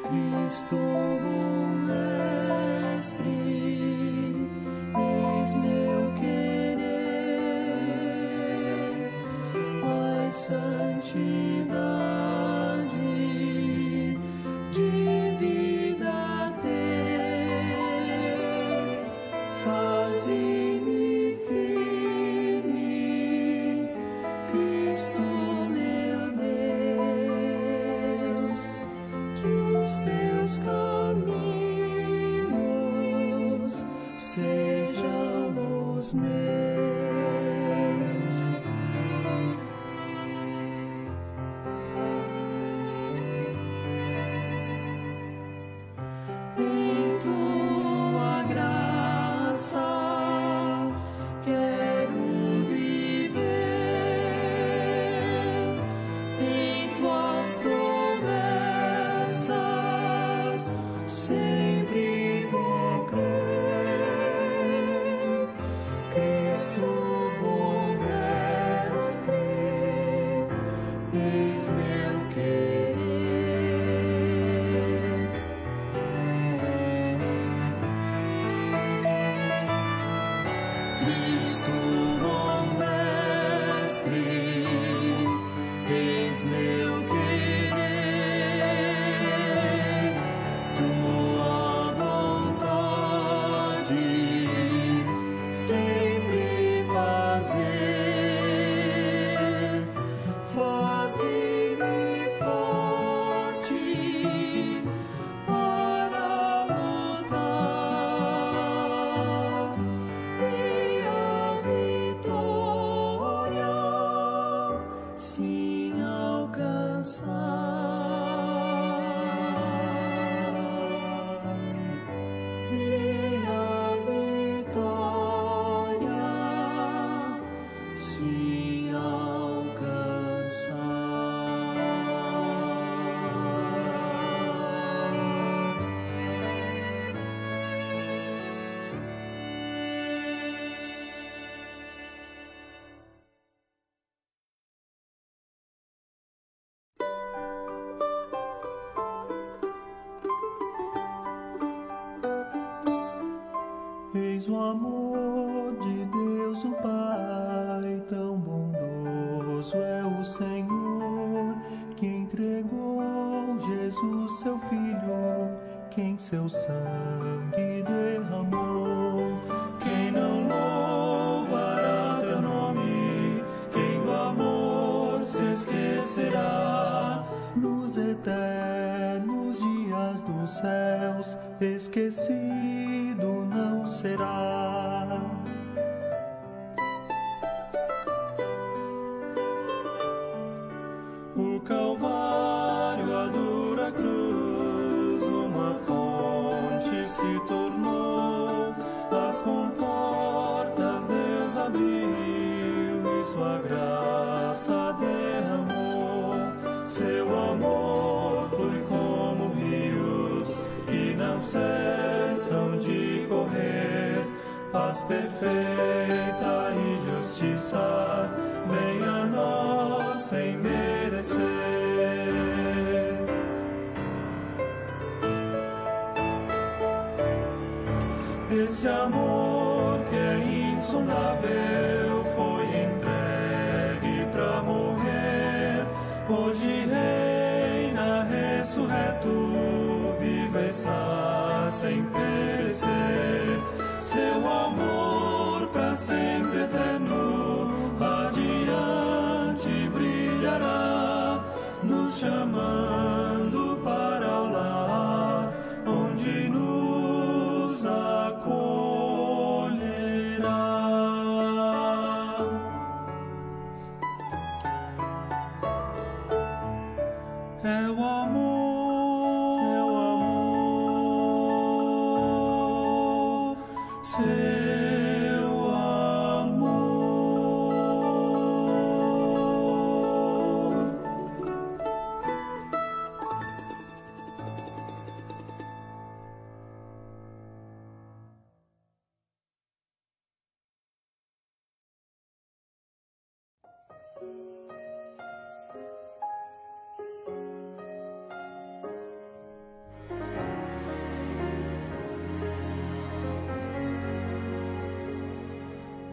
Cristo, bom Mestre, eis meu querer, mais santidade de vida ter, faze-me firme, Cristo meu Deus, que os teus caminhos sejam os meus. Em tua graça quero viver, em tuas promessas sempre vou crer. Cristo, bom Mestre, eis meu querer. Cristo, bom Mestre, eis meu querer, tua vontade sempre fazer, faze-me forte para lutar e a vitória sim alcançar. E a vitória sim alcançar. Eis o amor de Deus o Pai, tão bondoso é o Senhor, que entregou Jesus seu Filho, que em seu sangue derramou. Quem não louvará teu nome, quem do amor se esquecerá? Nos eternos dias dos céus, esquecido não será. O Calvário, a dura cruz, uma fonte se tornou. As comportas Deus abriu e sua graça derramou. Seu amor flui como rios que não cessam de correr. Paz perfeita e justiça vem a nós sem merecer. Esse amor que é insondável foi entregue pra morrer. Hoje reina ressurreto, viva está sem perecer. Seu amor pra sempre eterno, radiante é o amor, é o amor, seu amor.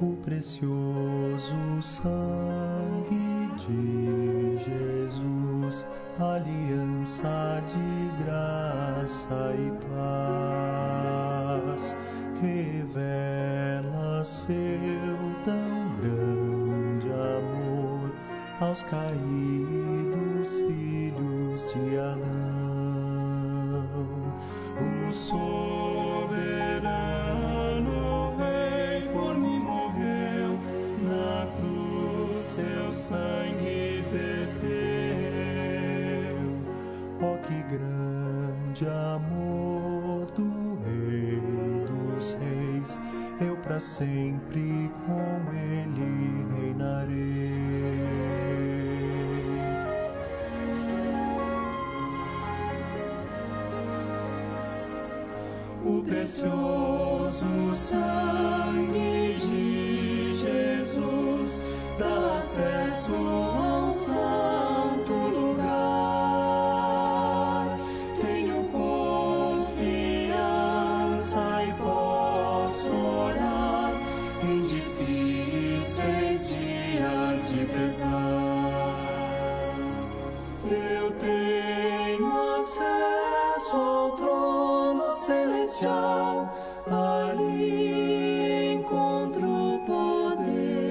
O precioso sangue de Jesus, aliança de graça e paz, revela seu tão grande amor aos caídos filhos de Adão. O soberano Rei por mim morreu, na cruz seu sangue verteu. Oh, que grande amor do Rei dos Reis, eu para sempre com ele reinarei. O precioso sangue de Jesus dá acesso a um santo lugar. Tenho confiança e posso orar em difíceis dias de pesar. Eu tenho acesso ao trono celestial, ali encontro poder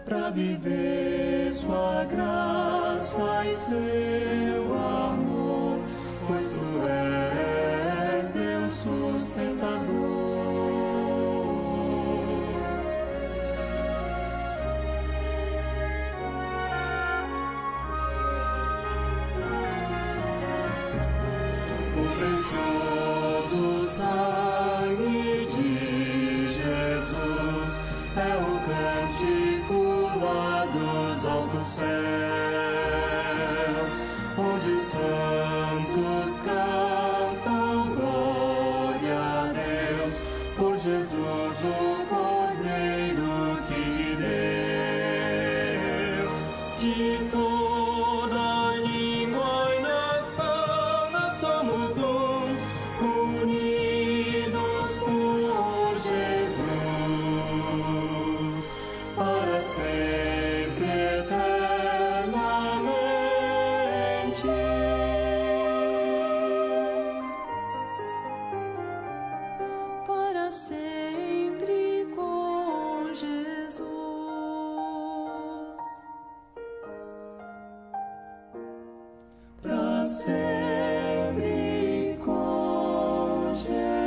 para viver sua graça e seu amor, pois tu és Deus sustentador. Precioso sangue de Jesus é o cântico lá dos altos céus, onde os santos cantam glória a Deus por Jesus, o Cordeiro que deu de toda língua e nação, nós somos unidos por Jesus, para sempre, eternamente. Para sempre com Jesus. Para sempre com Jesus.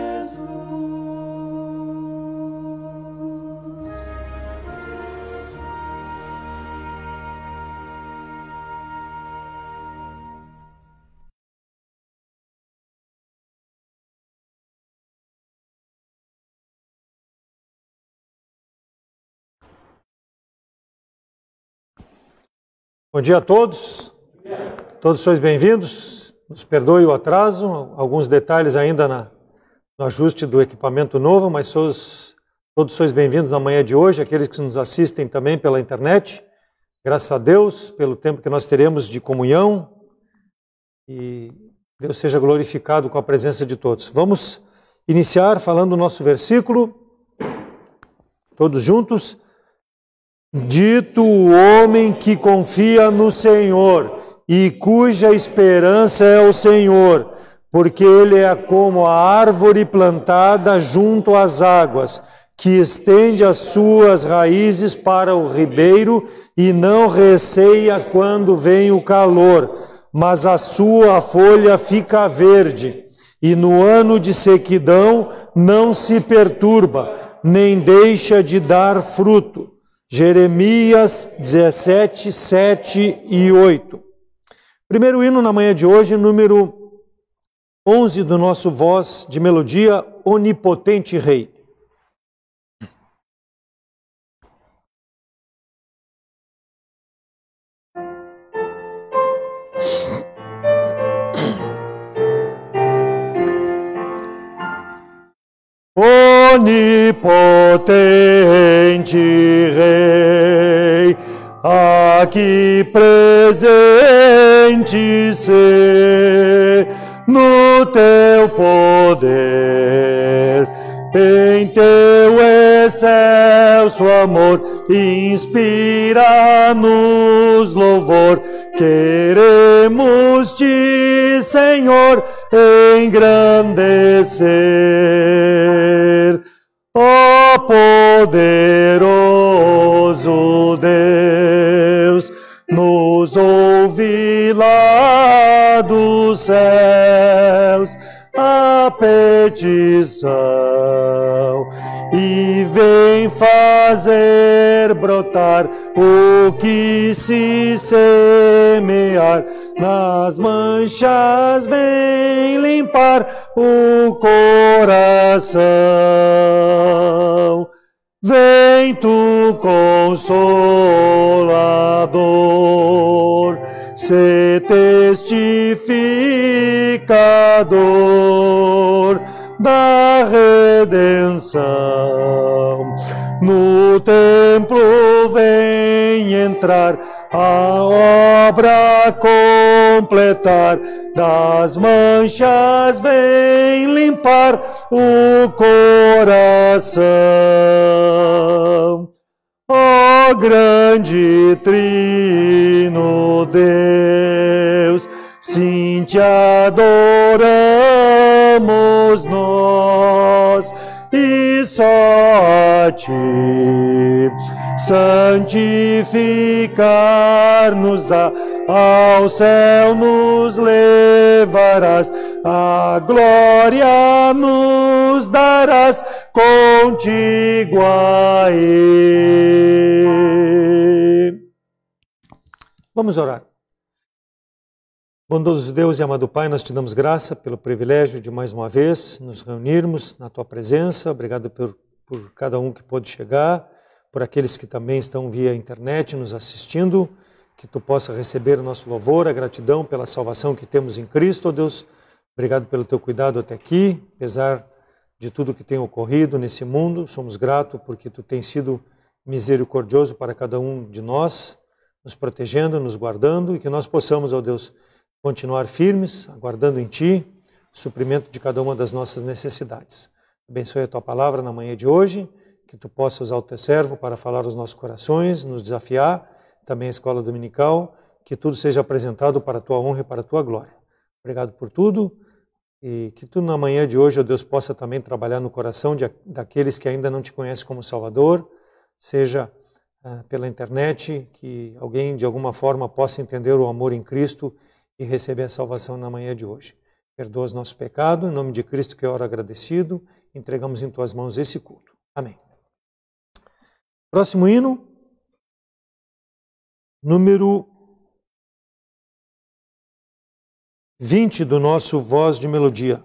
Bom dia a todos. Todos sois bem-vindos. Nos perdoe o atraso, alguns detalhes ainda no ajuste do equipamento novo, mas todos sois bem-vindos na manhã de hoje, aqueles que nos assistem também pela internet. Graças a Deus pelo tempo que nós teremos de comunhão e Deus seja glorificado com a presença de todos. Vamos iniciar falando o nosso versículo, todos juntos. Dito o homem que confia no Senhor e cuja esperança é o Senhor, porque ele é como a árvore plantada junto às águas, que estende as suas raízes para o ribeiro e não receia quando vem o calor, mas a sua folha fica verde, e no ano de sequidão não se perturba, nem deixa de dar fruto. Jeremias 17, 7 e 8. Primeiro hino na manhã de hoje, número 11 do nosso Voz de Melodia, Onipotente Rei. Onipotente Rei, aqui presente ser no teu poder, em teu excelso amor, inspira-nos louvor. Queremos-te, Senhor, engrandecer. Ó poderoso Deus, nos ouvi lá dos céus a petição e vem fazer brotar o que se semear. Nas manchas vem limpar o coração. Vem tu, Consolador, se testificador da redenção. No templo vem entrar, a obra completar, das manchas vem limpar o coração. Ó grande Trino Deus, sim te adoramos nós, e só a ti santificar-nos-á, ao céu nos levarás, a glória nos darás contigo aí. Vamos orar. Bondoso Deus e amado Pai, nós te damos graça pelo privilégio de mais uma vez nos reunirmos na tua presença. Obrigado por cada um que pôde chegar, por aqueles que também estão via internet nos assistindo, que tu possa receber o nosso louvor, a gratidão pela salvação que temos em Cristo, ó Deus. Obrigado pelo teu cuidado até aqui, apesar de tudo que tem ocorrido nesse mundo, somos gratos porque tu tens sido misericordioso para cada um de nós, nos protegendo, nos guardando, e que nós possamos, ó Deus, continuar firmes, aguardando em Ti o suprimento de cada uma das nossas necessidades. Abençoe a Tua palavra na manhã de hoje, que Tu possa usar o Teu servo para falar aos nossos corações, nos desafiar, também a escola dominical, que tudo seja apresentado para a Tua honra e para a Tua glória. Obrigado por tudo, e que Tu na manhã de hoje, ó Deus, possa também trabalhar no coração daqueles que ainda não Te conhecem como Salvador, seja pela internet, que alguém de alguma forma possa entender o amor em Cristo e receber a salvação na manhã de hoje. Perdoa os nossos pecados, em nome de Cristo que eu oro agradecido, entregamos em Tuas mãos esse culto. Amém. Próximo hino, número 20 do nosso Voz de Melodia.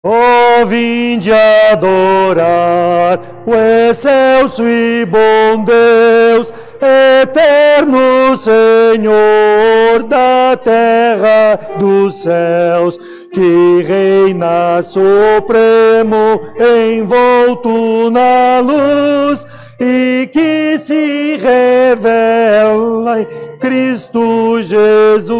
Oh, vinde adorar o excelso e bom Deus, eterno Senhor da terra dos céus, que reina supremo, envolto na luz, e que se revela em Cristo Jesus.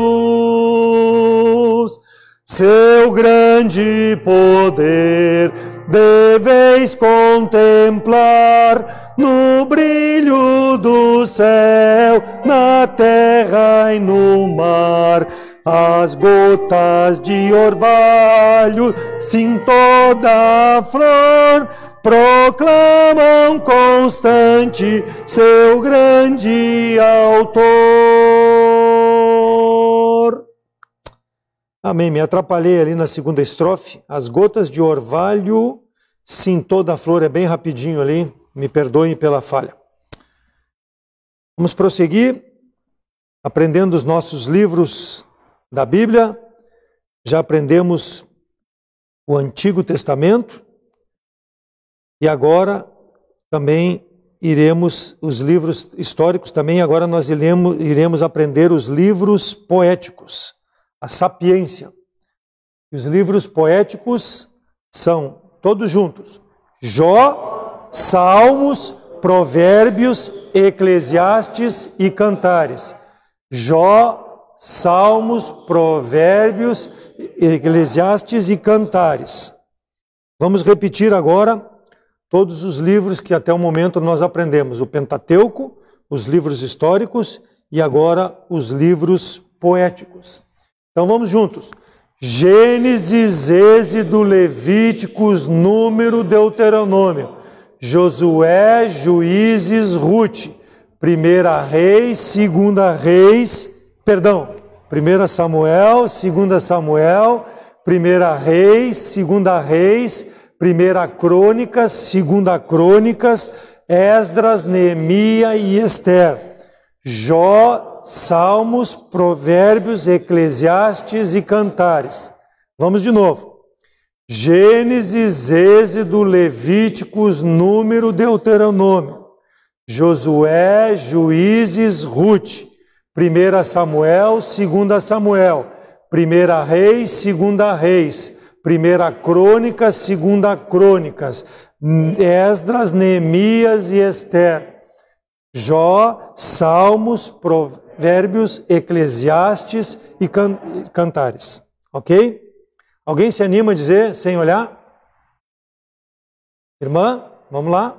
Seu grande poder deveis contemplar no brilho do céu, na terra e no mar. As gotas de orvalho, sim toda a flor, proclamam constante seu grande autor. Amém. Me atrapalhei ali na segunda estrofe. As gotas de orvalho, sim, toda a flor, é bem rapidinho ali. Me perdoem pela falha. Vamos prosseguir, aprendendo os nossos livros da Bíblia. Já aprendemos o Antigo Testamento. E agora também iremos, os livros históricos também, agora nós iremos aprender os livros poéticos, a sapiência. E os livros poéticos são todos juntos: Jó, Salmos, Provérbios, Eclesiastes e Cantares. Jó, Salmos, Provérbios, Eclesiastes e Cantares. Vamos repetir agora todos os livros que até o momento nós aprendemos: o Pentateuco, os livros históricos e agora os livros poéticos. Então vamos juntos. Gênesis, Êxodo, Levíticos, Número, Deuteronômio, Josué, Juízes, Ruth, 1 Reis, 2 Reis, 1 Samuel, 2 Samuel, 1 Reis, 2 Reis, 1 Crônicas, 2 Crônicas, Esdras, Neemias e Esther, Jó, Salmos, Provérbios, Eclesiastes e Cantares. Vamos de novo. Gênesis, Êxodo, Levíticos, Número, Deuteronômio, Josué, Juízes, Ruth, 1 Samuel, 2 Samuel, 1 Reis, 2 Reis, 1 Crônicas, 2 Crônicas, Esdras, Neemias e Esther, Jó, Salmos, Provérbios, Eclesiastes e Cantares. Ok? Alguém se anima a dizer sem olhar? Irmã, vamos lá.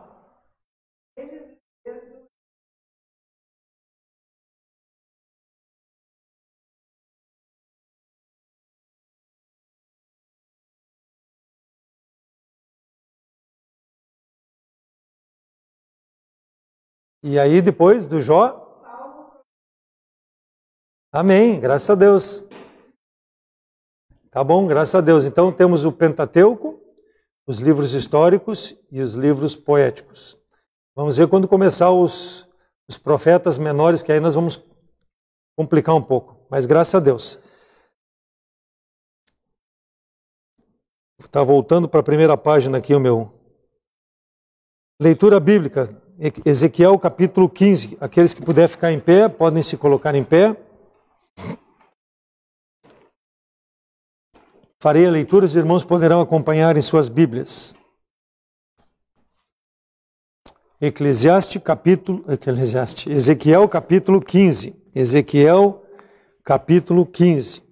E aí depois do Jó? Amém, graças a Deus. Tá bom, graças a Deus. Então temos o Pentateuco, os livros históricos e os livros poéticos. Vamos ver quando começar os profetas menores, que aí nós vamos complicar um pouco. Mas graças a Deus. Está voltando para a primeira página aqui o meu. Leitura bíblica, Ezequiel capítulo 15. Aqueles que puderem ficar em pé, podem se colocar em pé. Farei a leitura, os irmãos poderão acompanhar em suas Bíblias. Ezequiel capítulo 15. Ezequiel capítulo 15.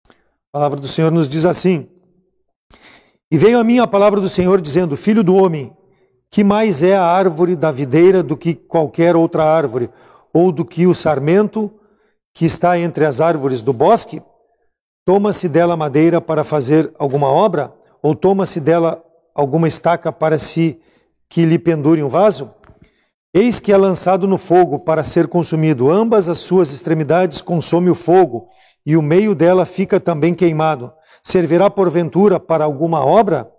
A palavra do Senhor nos diz assim: E veio a mim a palavra do Senhor dizendo: Filho do homem, que mais é a árvore da videira do que qualquer outra árvore, ou do que o sarmento que está entre as árvores do bosque? Toma-se dela madeira para fazer alguma obra? Ou toma-se dela alguma estaca para que lhe pendure um vaso? Eis que é lançado no fogo para ser consumido. Ambas as suas extremidades consome o fogo, e o meio dela fica também queimado. Servirá porventura para alguma obra?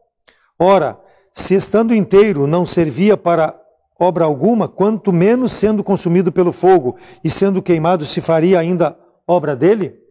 Ora, se estando inteiro não servia para obra alguma, quanto menos sendo consumido pelo fogo e sendo queimado se faria ainda obra dele?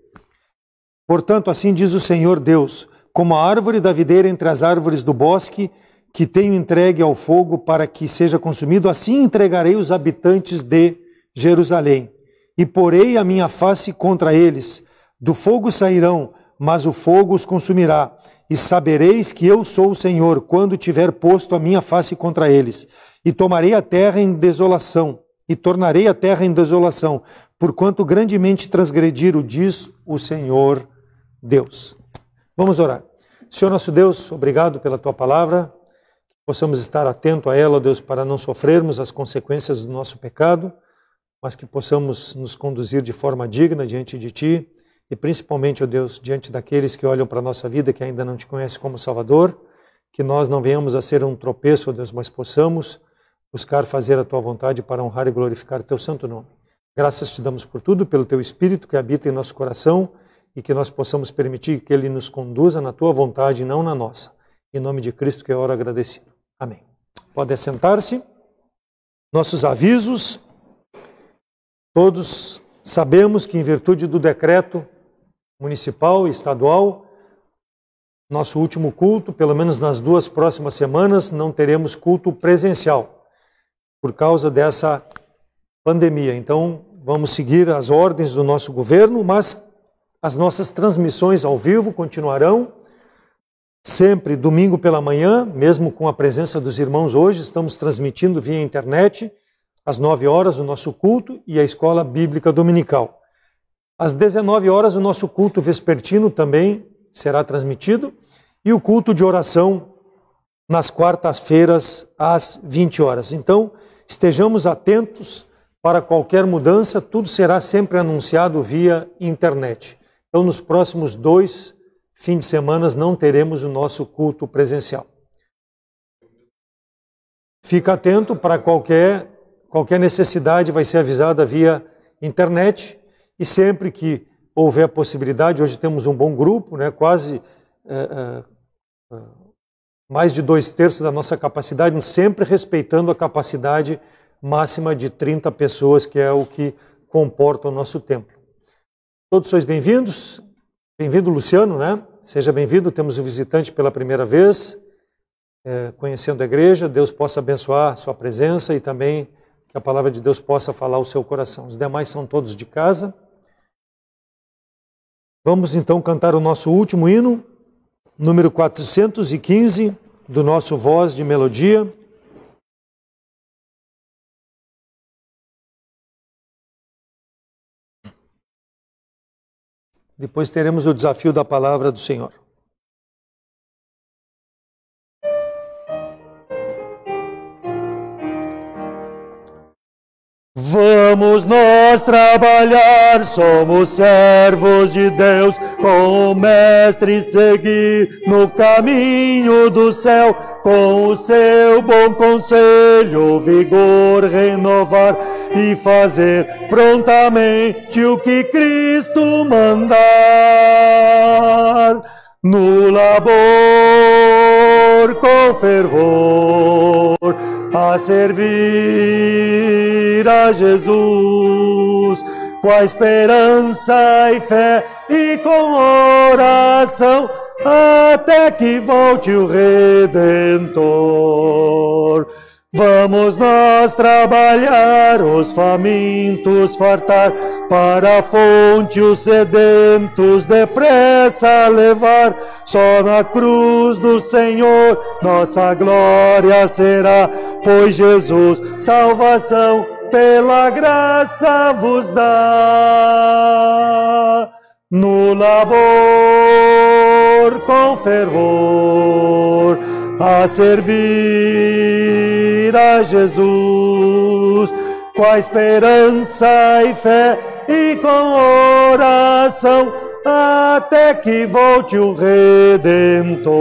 Portanto, assim diz o Senhor Deus: como a árvore da videira entre as árvores do bosque, que tenho entregue ao fogo para que seja consumido, assim entregarei os habitantes de Jerusalém. E porei a minha face contra eles. Do fogo sairão, mas o fogo os consumirá. E sabereis que eu sou o Senhor, quando tiver posto a minha face contra eles. E tomarei a terra em desolação, e tornarei a terra em desolação, porquanto grandemente transgrediram, diz o Senhor Deus. Vamos orar. Senhor nosso Deus, obrigado pela Tua palavra, que possamos estar atentos a ela, Deus, para não sofrermos as consequências do nosso pecado, mas que possamos nos conduzir de forma digna diante de Ti, e principalmente, ó Deus, diante daqueles que olham para a nossa vida, que ainda não Te conhecem como Salvador, que nós não venhamos a ser um tropeço, ó Deus, mas possamos buscar fazer a Tua vontade para honrar e glorificar o Teu santo nome. Graças Te damos por tudo, pelo Teu Espírito que habita em nosso coração, e que nós possamos permitir que Ele nos conduza na Tua vontade e não na nossa. Em nome de Cristo que eu oro agradecido. Amém. Pode assentar-se. Nossos avisos. Todos sabemos que em virtude do decreto municipal e estadual, nosso último culto, pelo menos nas 2 próximas semanas, não teremos culto presencial por causa dessa pandemia. Então, vamos seguir as ordens do nosso governo, mas as nossas transmissões ao vivo continuarão sempre domingo pela manhã, mesmo com a presença dos irmãos hoje, estamos transmitindo via internet às 9 horas o nosso culto e a escola bíblica dominical. Às 19 horas o nosso culto vespertino também será transmitido e o culto de oração nas quartas-feiras às 20 horas. Então, estejamos atentos para qualquer mudança, tudo será sempre anunciado via internet. Então, nos próximos 2 fins de semana não teremos o nosso culto presencial. Fica atento para qualquer necessidade, vai ser avisada via internet e sempre que houver possibilidade, hoje temos um bom grupo, né, quase mais de 2/3 da nossa capacidade, sempre respeitando a capacidade máxima de 30 pessoas, que é o que comporta o nosso templo. Todos sois bem-vindos. Bem-vindo, Luciano, né? Seja bem-vindo, temos um visitante pela primeira vez, conhecendo a igreja. Deus possa abençoar a sua presença e também que a palavra de Deus possa falar ao seu coração. Os demais são todos de casa. Vamos então cantar o nosso último hino, número 415, do nosso Voz de Melodia. Depois teremos o desafio da palavra do Senhor. Vamos nós trabalhar, somos servos de Deus, com o Mestre seguir no caminho do céu, com o seu bom conselho, vigor renovar e fazer prontamente o que Cristo mandar. No labor com fervor, a servir a Jesus, com a esperança e fé e com oração, até que volte o Redentor. Vamos nós trabalhar, os famintos fartar, para a fonte os sedentos depressa levar. Só na cruz do Senhor nossa glória será, pois Jesus salvação pela graça vos dá. No labor com fervor, a servir a Jesus, com a esperança e fé e com oração, até que volte o Redentor.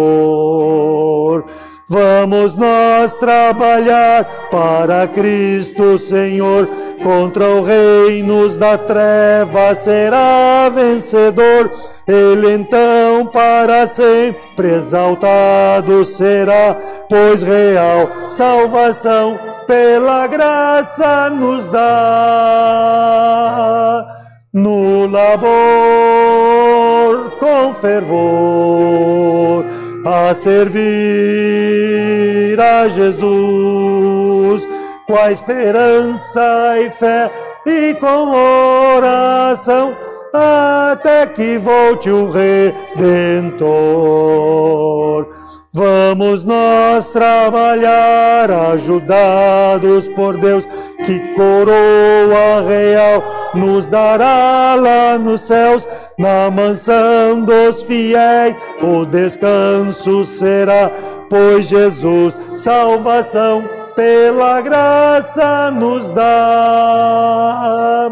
Vamos nós trabalhar para Cristo Senhor, contra o reino da treva será vencedor. Ele então para sempre exaltado será, pois real salvação pela graça nos dá. No labor com fervor, a servir a Jesus, com a esperança e fé e com oração, até que volte o Redentor. Vamos nós trabalhar, ajudados por Deus, que coroa real nos dará lá nos céus. Na mansão dos fiéis o descanso será, pois Jesus salvação pela graça nos dá.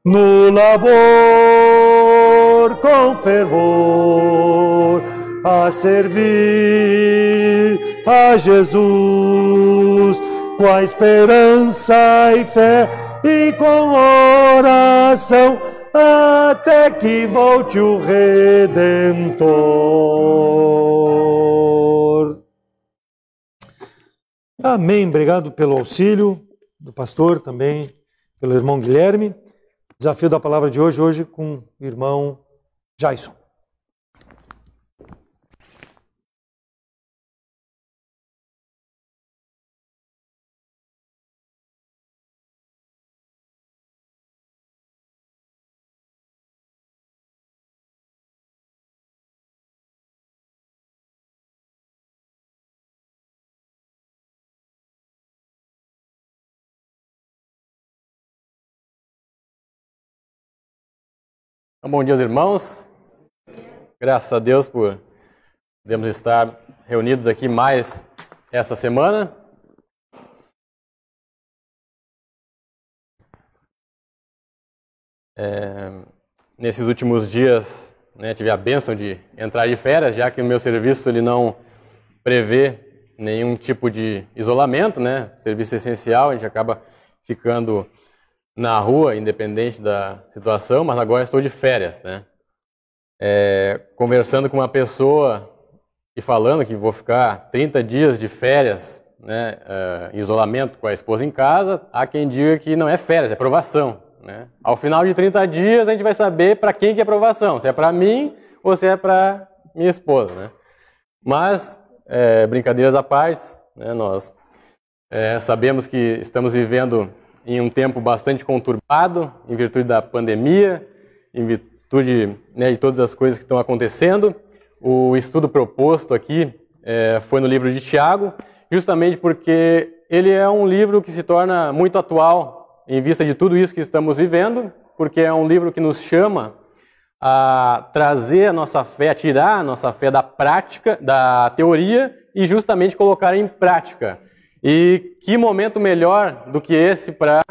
No labor com fervor, a servir a Jesus, com a esperança e fé e com oração, até que volte o Redentor. Amém. Obrigado pelo auxílio do pastor, também pelo irmão Guilherme. Desafio da palavra de hoje com o irmão Jason. Bom dia, irmãos. Graças a Deus por podermos estar reunidos aqui mais esta semana. Nesses últimos dias, tive a bênção de entrar de férias, já que o meu serviço ele não prevê nenhum tipo de isolamento, serviço essencial, a gente acaba ficando na rua, independente da situação, mas agora estou de férias, conversando com uma pessoa e falando que vou ficar 30 dias de férias, em isolamento com a esposa em casa. Há quem diga que não é férias, é provação, Ao final de 30 dias a gente vai saber para quem que é provação, se é para mim ou se é para minha esposa, Mas, brincadeiras à parte, nós sabemos que estamos vivendo em um tempo bastante conturbado, em virtude da pandemia, em virtude de todas as coisas que estão acontecendo. O estudo proposto aqui foi no livro de Tiago, justamente porque ele é um livro que se torna muito atual em vista de tudo isso que estamos vivendo, porque é um livro que nos chama a trazer a nossa fé, a tirar a nossa fé da prática, da teoria, e justamente colocar em prática. E que momento melhor do que esse para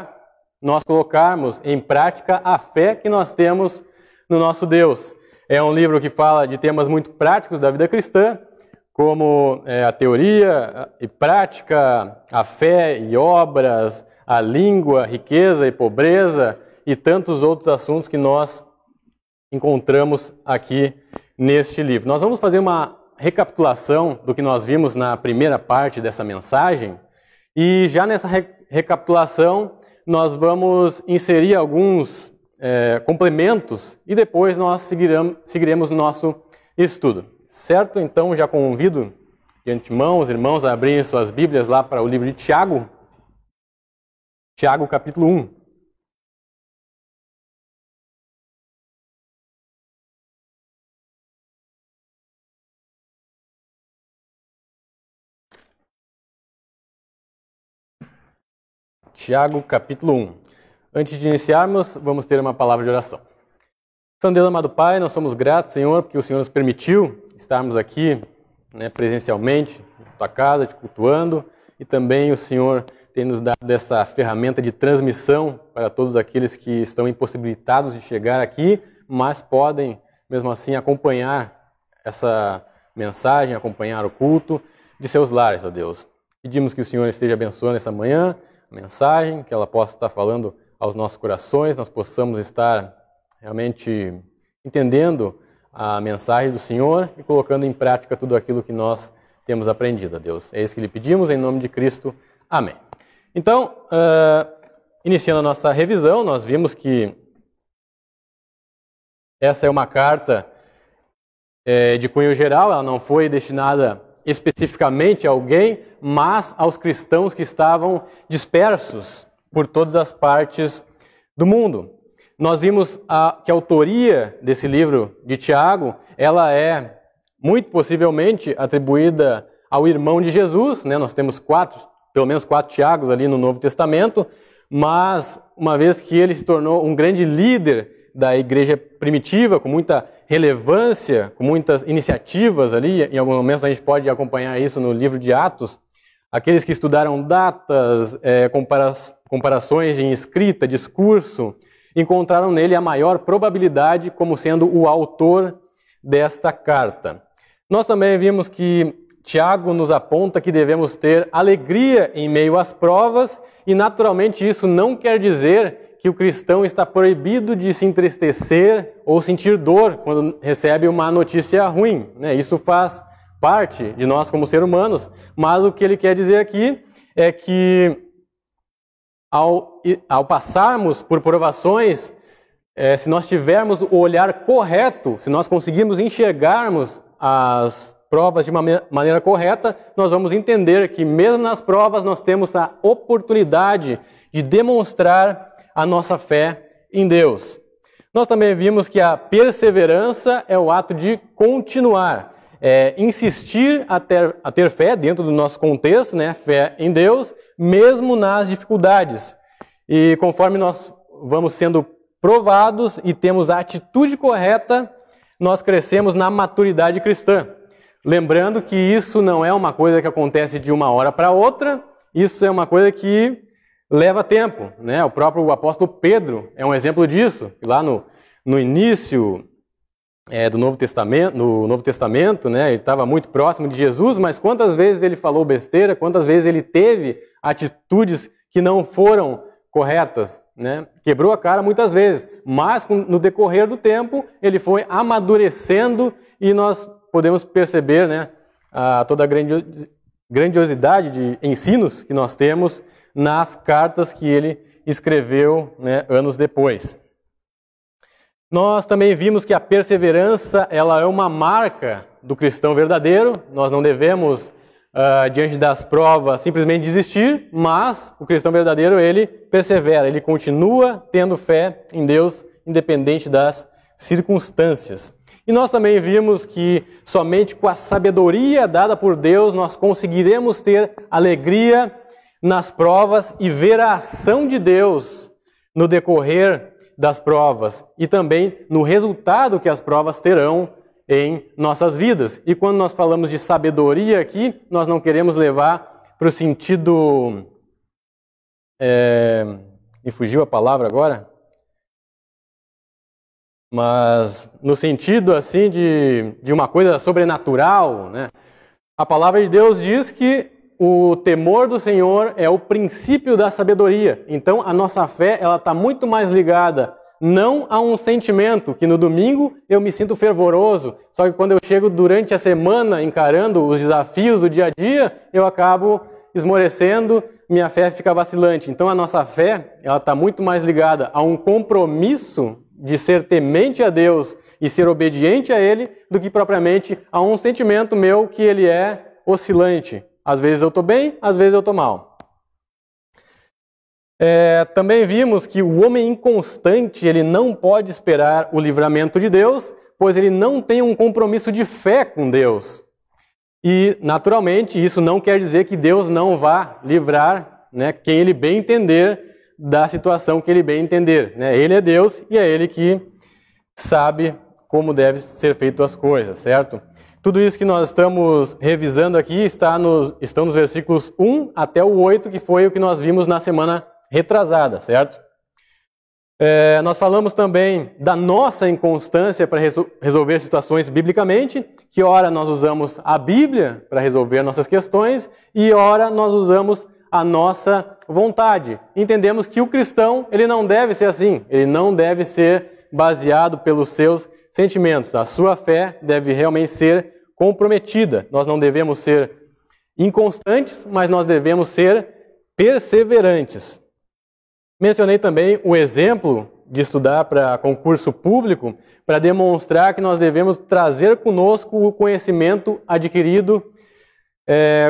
nós colocarmos em prática a fé que nós temos no nosso Deus. É um livro que fala de temas muito práticos da vida cristã, como a teoria e prática, a fé e obras, a língua, riqueza e pobreza e tantos outros assuntos que nós encontramos aqui neste livro. Nós vamos fazer uma recapitulação do que nós vimos na primeira parte dessa mensagem. E já nessa recapitulação, nós vamos inserir alguns complementos e depois nós seguiremos nosso estudo. Certo? Então já convido de antemão os irmãos a abrirem suas Bíblias lá para o livro de Tiago. Tiago, capítulo 1. Tiago, capítulo 1. Antes de iniciarmos, vamos ter uma palavra de oração. Santo Deus, amado Pai, nós somos gratos, Senhor, porque o Senhor nos permitiu estarmos aqui presencialmente, na tua casa, te cultuando, e também o Senhor tem nos dado essa ferramenta de transmissão para todos aqueles que estão impossibilitados de chegar aqui, mas podem, mesmo assim, acompanhar essa mensagem, acompanhar o culto de seus lares, ó Deus. Pedimos que o Senhor esteja abençoando essa manhã, mensagem, que ela possa estar falando aos nossos corações, nós possamos estar realmente entendendo a mensagem do Senhor e colocando em prática tudo aquilo que nós temos aprendido, a Deus. É isso que lhe pedimos, em nome de Cristo. Amém. Então, iniciando a nossa revisão, nós vimos que essa é uma carta de cunho geral, ela não foi destinada especificamente a alguém, mas aos cristãos que estavam dispersos por todas as partes do mundo. Nós vimos que a autoria desse livro de Tiago, ela é muito possivelmente atribuída ao irmão de Jesus, Nós temos pelo menos quatro Tiagos ali no Novo Testamento, mas uma vez que ele se tornou um grande líder da igreja primitiva, com muita relevância, com muitas iniciativas ali, em alguns momentos a gente pode acompanhar isso no livro de Atos, aqueles que estudaram datas, comparações em escrita, discurso, encontraram nele a maior probabilidade como sendo o autor desta carta. Nós também vimos que Tiago nos aponta que devemos ter alegria em meio às provas, e naturalmente isso não quer dizer que o cristão está proibido de se entristecer ou sentir dor quando recebe uma notícia ruim, né? Isso faz parte de nós como seres humanos, mas o que ele quer dizer aqui é que ao passarmos por provações, se nós tivermos o olhar correto, se nós conseguirmos enxergarmos as provas de uma maneira correta, nós vamos entender que mesmo nas provas nós temos a oportunidade de demonstrar a nossa fé em Deus. Nós também vimos que a perseverança é o ato de continuar, insistir a ter fé dentro do nosso contexto, né? Fé em Deus, mesmo nas dificuldades. E conforme nós vamos sendo provados e temos a atitude correta, nós crescemos na maturidade cristã. Lembrando que isso não é uma coisa que acontece de uma hora para outra, isso é uma coisa que leva tempo, né? O próprio apóstolo Pedro é um exemplo disso. Lá no início do Novo Testamento, né? Ele estava muito próximo de Jesus, mas quantas vezes ele falou besteira, quantas vezes ele teve atitudes que não foram corretas, né? Quebrou a cara muitas vezes, mas no decorrer do tempo ele foi amadurecendo e nós podemos perceber, né, toda a grandiosidade de ensinos que nós temos nas cartas que ele escreveu, né, anos depois. Nós também vimos que a perseverança ela é uma marca do cristão verdadeiro. Nós não devemos, diante das provas, simplesmente desistir, mas o cristão verdadeiro, ele persevera, ele continua tendo fé em Deus, independente das circunstâncias. E nós também vimos que somente com a sabedoria dada por Deus nós conseguiremos ter alegria nas provas e ver a ação de Deus no decorrer das provas e também no resultado que as provas terão em nossas vidas. E quando nós falamos de sabedoria aqui, nós não queremos levar para o sentido... me fugiu a palavra agora? Mas no sentido assim de uma coisa sobrenatural, né? A palavra de Deus diz que o temor do Senhor é o princípio da sabedoria. Então a nossa fé ela está muito mais ligada não a um sentimento que no domingo eu me sinto fervoroso, só que quando eu chego durante a semana encarando os desafios do dia a dia, eu acabo esmorecendo, minha fé fica vacilante. Então a nossa fé ela está muito mais ligada a um compromisso de ser temente a Deus e ser obediente a Ele, do que propriamente a um sentimento meu que ele é oscilante. Às vezes eu estou bem, às vezes eu estou mal. Também vimos que o homem inconstante ele não pode esperar o livramento de Deus, pois ele não tem um compromisso de fé com Deus. E, naturalmente, isso não quer dizer que Deus não vá livrar, né, quem ele bem entender da situação que ele bem entender, né? Ele é Deus e é Ele que sabe como devem ser feitas as coisas, certo? Tudo isso que nós estamos revisando aqui estão nos versículos 1 até o 8, que foi o que nós vimos na semana retrasada, certo? Nós falamos também da nossa inconstância para resolver situações biblicamente, que ora nós usamos a Bíblia para resolver nossas questões e ora nós usamos a nossa vontade. Entendemos que o cristão, ele não deve ser assim, ele não deve ser baseado pelos seus sentimentos. A sua fé deve realmente ser comprometida. Nós não devemos ser inconstantes, mas nós devemos ser perseverantes. Mencionei também o exemplo de estudar para concurso público, para demonstrar que nós devemos trazer conosco o conhecimento adquirido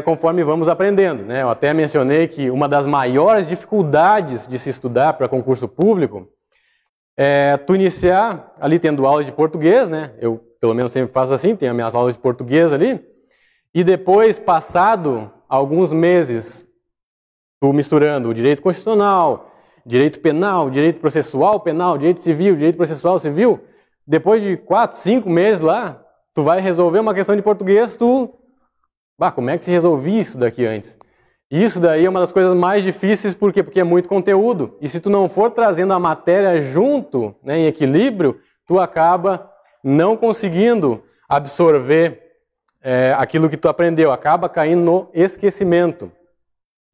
conforme vamos aprendendo, né? Eu até mencionei que uma das maiores dificuldades de se estudar para concurso público é tu iniciar ali tendo aulas de português, né? Eu pelo menos sempre faço assim, tenho as minhas aulas de português ali, e depois, passado alguns meses, tu misturando o direito constitucional, direito penal, direito processual penal, direito civil, direito processual civil, depois de 4, 5 meses lá, tu vai resolver uma questão de português, como é que se resolvia isso daqui antes? Isso daí é uma das coisas mais difíceis, por quê? Porque é muito conteúdo. E se tu não for trazendo a matéria junto, né, em equilíbrio, tu acaba não conseguindo absorver aquilo que tu aprendeu, acaba caindo no esquecimento.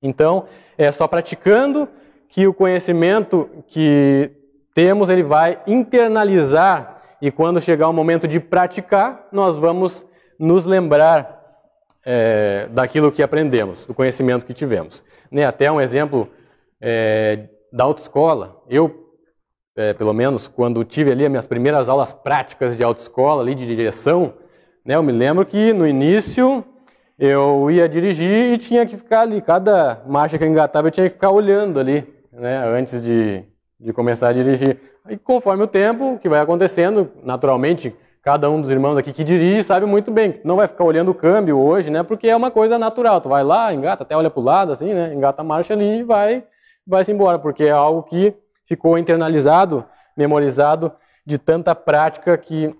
Então, é só praticando que o conhecimento que temos, ele vai internalizar, e quando chegar o momento de praticar, nós vamos nos lembrar daquilo que aprendemos, do conhecimento que tivemos. Né? Até um exemplo da autoescola. Eu, pelo menos, quando tive ali as minhas primeiras aulas práticas de autoescola, ali de direção, né, eu me lembro que no início eu ia dirigir e tinha que ficar ali, cada marcha que eu engatava eu tinha que ficar olhando ali, né, antes de começar a dirigir. E conforme o tempo que vai acontecendo, naturalmente, cada um dos irmãos aqui que dirige sabe muito bem que não vai ficar olhando o câmbio hoje, né, porque é uma coisa natural. Tu vai lá, engata, até olha para o lado, assim, né, engata a marcha ali e vai-se embora, porque é algo que ficou internalizado, memorizado de tanta prática que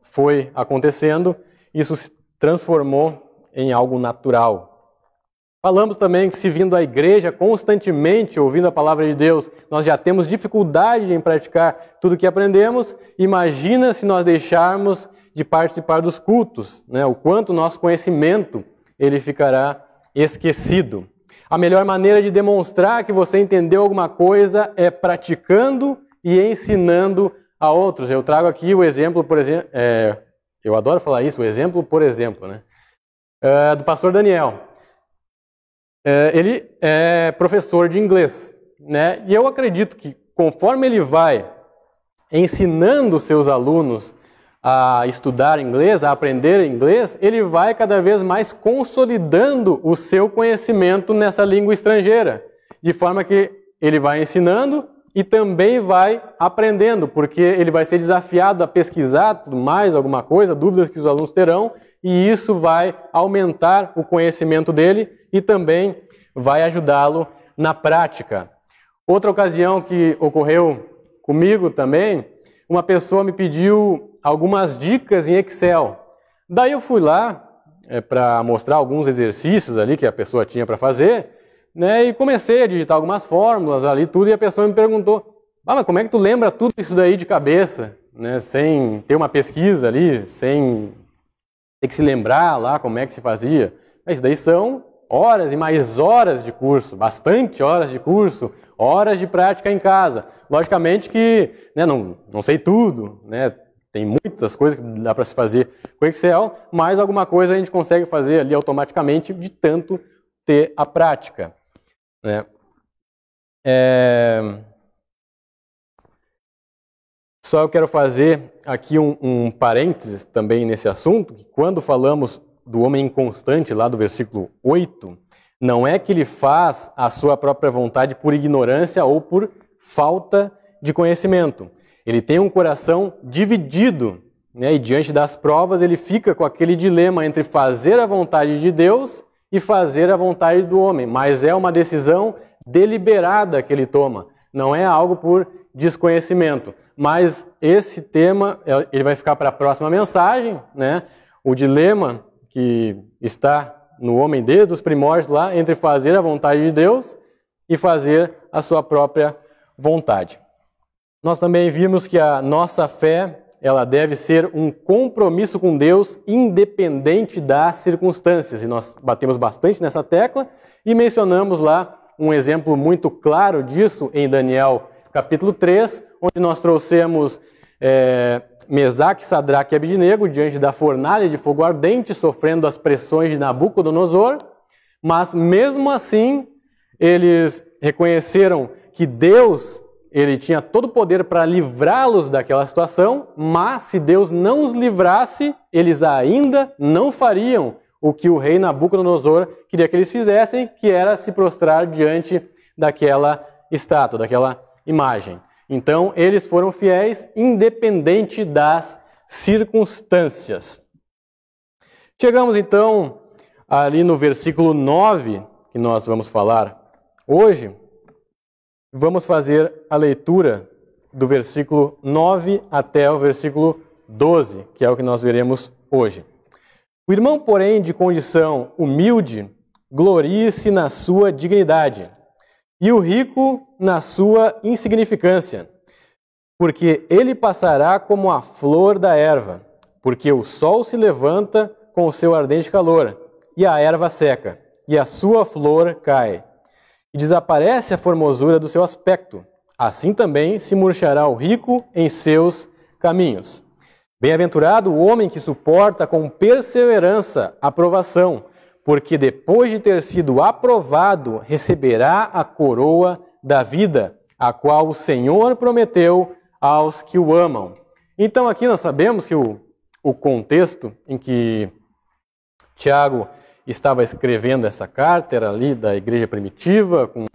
foi acontecendo. Isso se transformou em algo natural. Falamos também que se vindo à igreja constantemente, ouvindo a palavra de Deus, nós já temos dificuldade em praticar tudo o que aprendemos. Imagina se nós deixarmos de participar dos cultos, né? O quanto o nosso conhecimento ele ficará esquecido. A melhor maneira de demonstrar que você entendeu alguma coisa é praticando e ensinando a outros. Eu trago aqui o exemplo, por exemplo, eu adoro falar isso, o exemplo por exemplo, né? Do pastor Daniel. Ele é professor de inglês, né? E eu acredito que conforme ele vai ensinando seus alunos a estudar inglês, a aprender inglês, ele vai cada vez mais consolidando o seu conhecimento nessa língua estrangeira, de forma que ele vai ensinando e também vai aprendendo, porque ele vai ser desafiado a pesquisar tudo mais, alguma coisa, dúvidas que os alunos terão, e isso vai aumentar o conhecimento dele e também vai ajudá-lo na prática. Outra ocasião que ocorreu comigo também, uma pessoa me pediu algumas dicas em Excel. Daí eu fui lá para mostrar alguns exercícios ali que a pessoa tinha para fazer, né, e comecei a digitar algumas fórmulas ali, tudo, e a pessoa me perguntou, mas como é que tu lembra tudo isso daí de cabeça, né, sem ter uma pesquisa ali, sem ter que se lembrar lá como é que se fazia? Isso daí são horas e mais horas de curso, bastante horas de curso, horas de prática em casa. Logicamente que, né, não sei tudo, né, tem muitas coisas que dá para se fazer com Excel, mas alguma coisa a gente consegue fazer ali automaticamente de tanto ter a prática, né? Só eu quero fazer aqui um parênteses também nesse assunto, que quando falamos do homem inconstante, lá do versículo 8, não é que ele faz a sua própria vontade por ignorância ou por falta de conhecimento. Ele tem um coração dividido, né? E diante das provas ele fica com aquele dilema entre fazer a vontade de Deus e fazer a vontade do homem. Mas é uma decisão deliberada que ele toma, não é algo por desconhecimento. Mas esse tema ele vai ficar para a próxima mensagem, né? O dilema que está no homem desde os primórdios lá, entre fazer a vontade de Deus e fazer a sua própria vontade. Nós também vimos que a nossa fé, ela deve ser um compromisso com Deus independente das circunstâncias. E nós batemos bastante nessa tecla e mencionamos lá um exemplo muito claro disso em Daniel capítulo 3, onde nós trouxemos Mesaque, Sadraque e Abednego diante da fornalha de fogo ardente, sofrendo as pressões de Nabucodonosor, mas mesmo assim eles reconheceram que Deus ele tinha todo o poder para livrá-los daquela situação, mas se Deus não os livrasse, eles ainda não fariam o que o rei Nabucodonosor queria que eles fizessem, que era se prostrar diante daquela estátua, daquela imagem. Então, eles foram fiéis independente das circunstâncias. Chegamos, então, ali no versículo 9, que nós vamos falar hoje. Vamos fazer a leitura do versículo 9 até o versículo 12, que é o que nós veremos hoje. O irmão, porém, de condição humilde, glorie-se na sua dignidade, e o rico na sua insignificância, porque ele passará como a flor da erva, porque o sol se levanta com o seu ardente calor, e a erva seca, e a sua flor cai, e desaparece a formosura do seu aspecto. Assim também se murchará o rico em seus caminhos. Bem-aventurado o homem que suporta com perseverança a provação, porque depois de ter sido aprovado, receberá a coroa da vida, a qual o Senhor prometeu aos que o amam. Então aqui nós sabemos que o contexto em que Tiago estava escrevendo essa carta era ali da igreja primitiva, com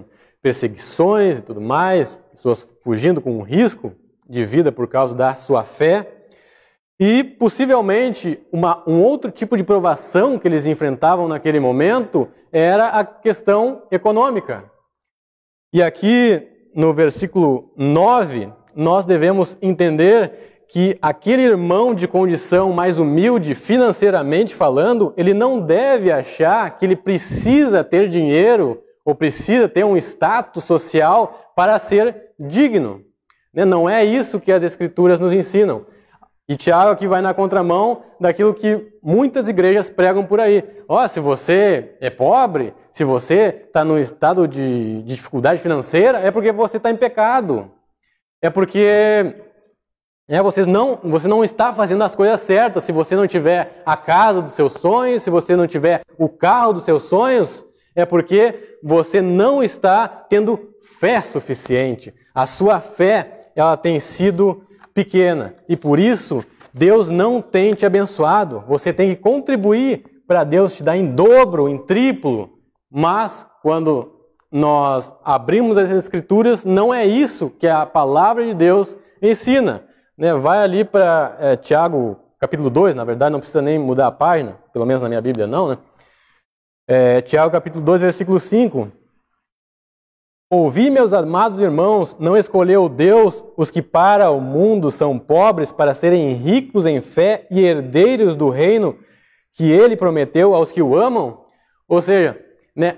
perseguições e tudo mais, pessoas fugindo com um risco de vida por causa da sua fé. E, possivelmente, um outro tipo de provação que eles enfrentavam naquele momento era a questão econômica. E aqui, no versículo 9, nós devemos entender que aquele irmão de condição mais humilde, financeiramente falando, ele não deve achar que ele precisa ter dinheiro ou precisa ter um status social para ser digno. Não é isso que as Escrituras nos ensinam. E Tiago aqui vai na contramão daquilo que muitas igrejas pregam por aí. Se você é pobre, se você está num estado de dificuldade financeira, é porque você está em pecado. É porque você não está fazendo as coisas certas. Se você não tiver a casa dos seus sonhos, se você não tiver o carro dos seus sonhos, é porque você não está tendo fé suficiente. A sua fé, ela tem sido pequena. E por isso, Deus não tem te abençoado. Você tem que contribuir para Deus te dar em dobro, em triplo. Mas, quando nós abrimos as Escrituras, não é isso que a palavra de Deus ensina. Vai ali para Tiago, capítulo 2, na verdade, não precisa nem mudar a página, pelo menos na minha Bíblia não, Tiago, capítulo 2, versículo 5. Ouvi, meus amados irmãos, não escolheu Deus os que para o mundo são pobres para serem ricos em fé e herdeiros do reino que ele prometeu aos que o amam? Ou seja,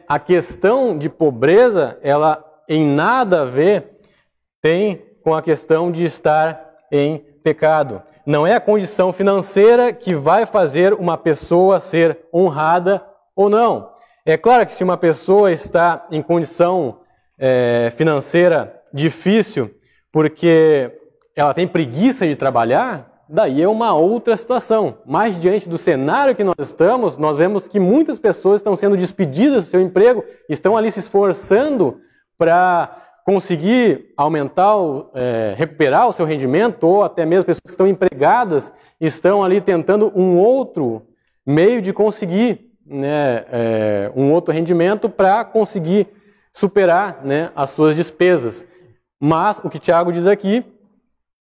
a questão de pobreza, ela em nada a ver tem com a questão de estar em pecado. Não é a condição financeira que vai fazer uma pessoa ser honrada ou não. É claro que se uma pessoa está em condição financeira difícil porque ela tem preguiça de trabalhar, daí é uma outra situação. Mas diante do cenário que nós estamos, nós vemos que muitas pessoas estão sendo despedidas do seu emprego, estão ali se esforçando para conseguir aumentar, recuperar o seu rendimento, ou até mesmo pessoas que estão empregadas estão ali tentando um outro meio de conseguir um outro rendimento para conseguir superar as suas despesas. Mas o que Tiago diz aqui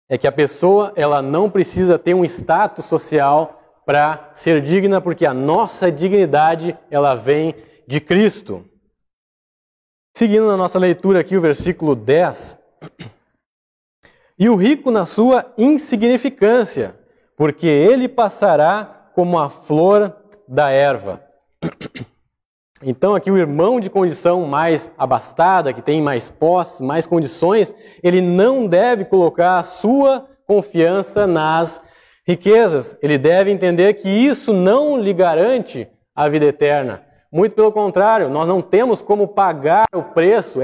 é que a pessoa ela não precisa ter um status social para ser digna, porque a nossa dignidade ela vem de Cristo. Seguindo na nossa leitura aqui o versículo 10. E o rico na sua insignificância, porque ele passará como a flor da erva. Então aqui o irmão de condição mais abastada, que tem mais posses, mais condições, ele não deve colocar a sua confiança nas riquezas. Ele deve entender que isso não lhe garante a vida eterna. Muito pelo contrário, nós não temos como pagar o preço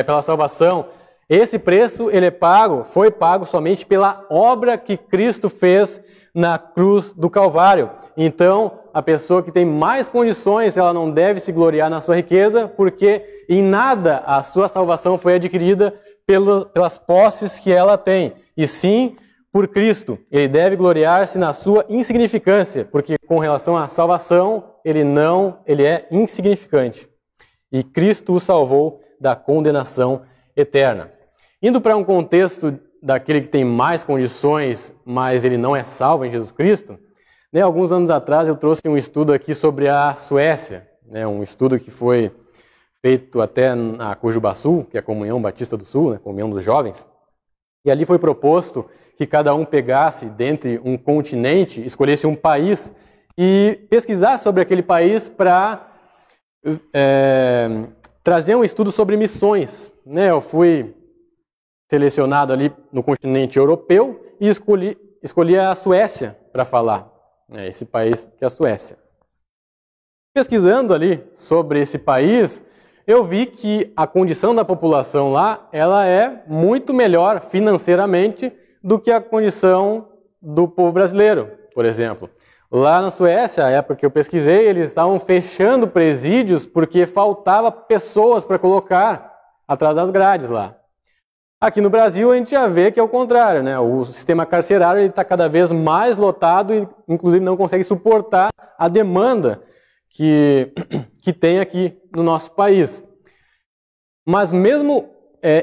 pela salvação. Esse preço foi pago somente pela obra que Cristo fez na cruz do Calvário. Então, a pessoa que tem mais condições, ela não deve se gloriar na sua riqueza, porque em nada a sua salvação foi adquirida pelas posses que ela tem, e sim por Cristo. Ele deve gloriar-se na sua insignificância, porque com relação à salvação, ele é insignificante. E Cristo o salvou da condenação eterna. Indo para um contexto daquele que tem mais condições, mas ele não é salvo em Jesus Cristo, alguns anos atrás eu trouxe um estudo aqui sobre a Suécia, um estudo que foi feito até na Cujubaçu, que é a Comunhão Batista do Sul, Comunhão dos Jovens, e ali foi proposto que cada um pegasse dentre um continente, escolhesse um país e pesquisasse sobre aquele país para trazer um estudo sobre missões. Eu fui selecionado ali no continente europeu e escolhi a Suécia para falar. Esse país que é a Suécia. Pesquisando ali sobre esse país, eu vi que a condição da população lá, ela é muito melhor financeiramente do que a condição do povo brasileiro, por exemplo. Lá na Suécia, a época que eu pesquisei, eles estavam fechando presídios porque faltava pessoas para colocar atrás das grades lá. Aqui no Brasil a gente já vê que é o contrário, né? O sistema carcerário está cada vez mais lotado e inclusive não consegue suportar a demanda que tem aqui no nosso país. Mas mesmo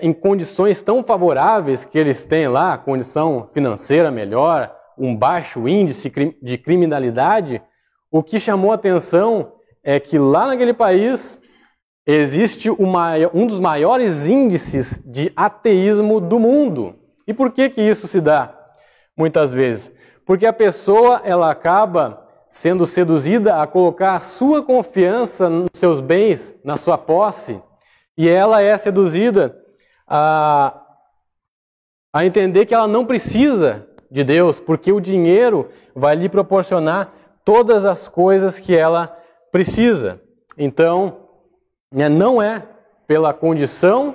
em condições tão favoráveis que eles têm lá, condição financeira melhor, um baixo índice de criminalidade, o que chamou a atenção é que lá naquele país existe um dos maiores índices de ateísmo do mundo. E por que isso se dá? Muitas vezes. Porque a pessoa ela acaba sendo seduzida a colocar a sua confiança nos seus bens, na sua posse, e ela é seduzida a entender que ela não precisa de Deus, porque o dinheiro vai lhe proporcionar todas as coisas que ela precisa. Então, não é pela condição,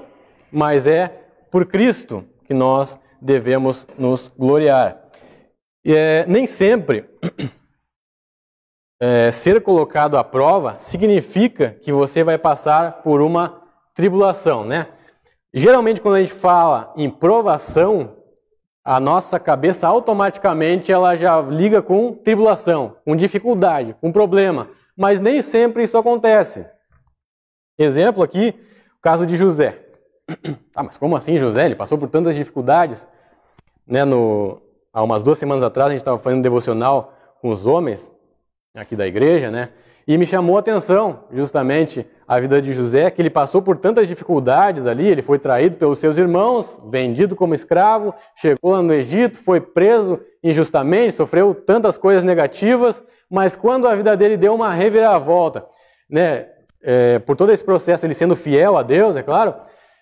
mas é por Cristo que nós devemos nos gloriar. Nem sempre ser colocado à prova significa que você vai passar por uma tribulação, né? Geralmente, quando a gente fala em provação, a nossa cabeça automaticamente ela já liga com tribulação, com dificuldade, com problema. Mas nem sempre isso acontece. Exemplo aqui, o caso de José. Mas como assim José? Ele passou por tantas dificuldades. Né, há umas 2 semanas atrás a gente estava fazendo devocional com os homens aqui da igreja, né? E me chamou a atenção justamente a vida de José, que ele passou por tantas dificuldades ali, ele foi traído pelos seus irmãos, vendido como escravo, chegou lá no Egito, foi preso injustamente, sofreu tantas coisas negativas, mas quando a vida dele deu uma reviravolta, né, por todo esse processo, ele sendo fiel a Deus, é claro,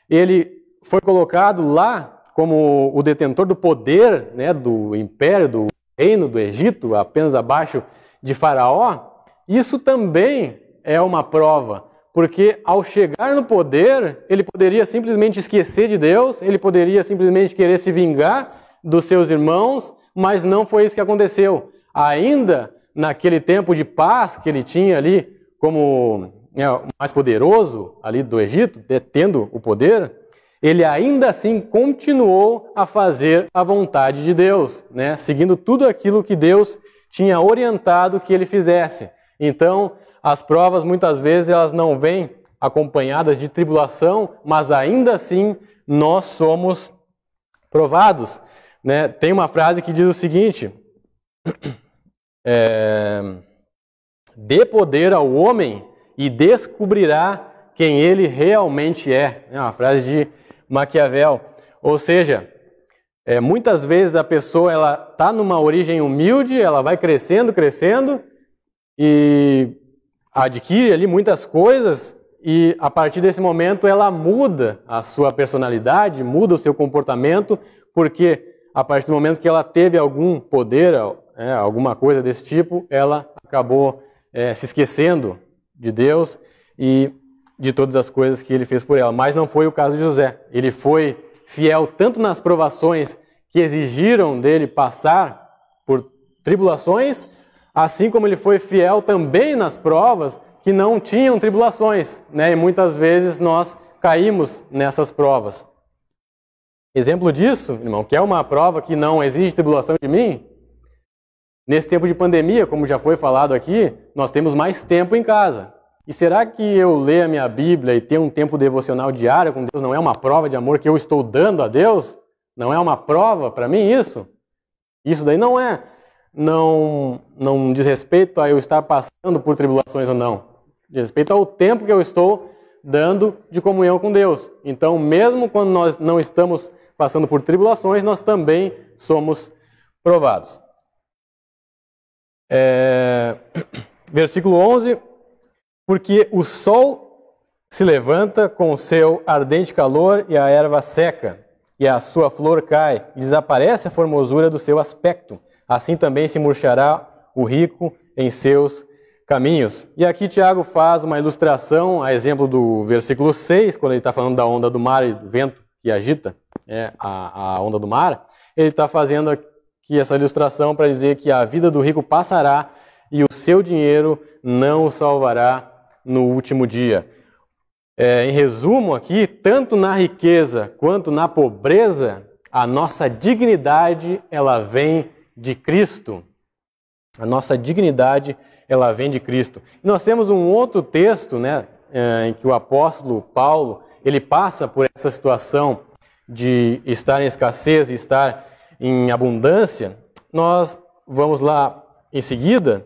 ele foi colocado lá como o detentor do poder, né, do império, do reino do Egito, apenas abaixo de Faraó. Isso também é uma prova, porque ao chegar no poder, ele poderia simplesmente esquecer de Deus, ele poderia simplesmente querer se vingar dos seus irmãos, mas não foi isso que aconteceu. Ainda naquele tempo de paz que ele tinha ali, como o mais poderoso ali do Egito, detendo o poder, ele ainda assim continuou a fazer a vontade de Deus, né? Seguindo tudo aquilo que Deus tinha orientado que ele fizesse. Então, as provas muitas vezes elas não vêm acompanhadas de tribulação, mas ainda assim nós somos provados. Né? Tem uma frase que diz o seguinte: dê poder ao homem e descobrirá quem ele realmente é. É uma frase de Maquiavel. Ou seja, muitas vezes a pessoa ela está numa origem humilde, ela vai crescendo, e adquire ali muitas coisas, e a partir desse momento ela muda a sua personalidade, muda o seu comportamento, porque a partir do momento que ela teve algum poder, alguma coisa desse tipo, ela acabou se esquecendo de Deus e de todas as coisas que ele fez por ela. Mas não foi o caso de José. Ele foi fiel tanto nas provações que exigiram dele passar por tribulações, assim como ele foi fiel também nas provas que não tinham tribulações, né? E muitas vezes nós caímos nessas provas. Exemplo disso, irmão, que é uma prova que não exige tribulação de mim. Nesse tempo de pandemia, como já foi falado aqui, nós temos mais tempo em casa. E será que eu ler a minha Bíblia e ter um tempo devocional diário com Deus não é uma prova de amor que eu estou dando a Deus? Não é uma prova para mim isso? Isso daí não diz respeito a eu estar passando por tribulações ou não. Diz respeito ao tempo que eu estou dando de comunhão com Deus. Então, mesmo quando nós não estamos passando por tribulações, nós também somos provados. Versículo 11. Porque o sol se levanta com o seu ardente calor e a erva seca, e a sua flor cai, e desaparece a formosura do seu aspecto. Assim também se murchará o rico em seus caminhos. E aqui Tiago faz uma ilustração, a exemplo do versículo 6, quando ele está falando da onda do mar e do vento que agita a onda do mar. Ele está fazendo aqui essa ilustração para dizer que a vida do rico passará e o seu dinheiro não o salvará no último dia. Em resumo aqui, tanto na riqueza quanto na pobreza, a nossa dignidade, ela vem de Cristo. A nossa dignidade, ela vem de Cristo. E nós temos um outro texto, né, em que o apóstolo Paulo, ele passa por essa situação de estar em escassez e estar em abundância. Nós vamos lá em seguida.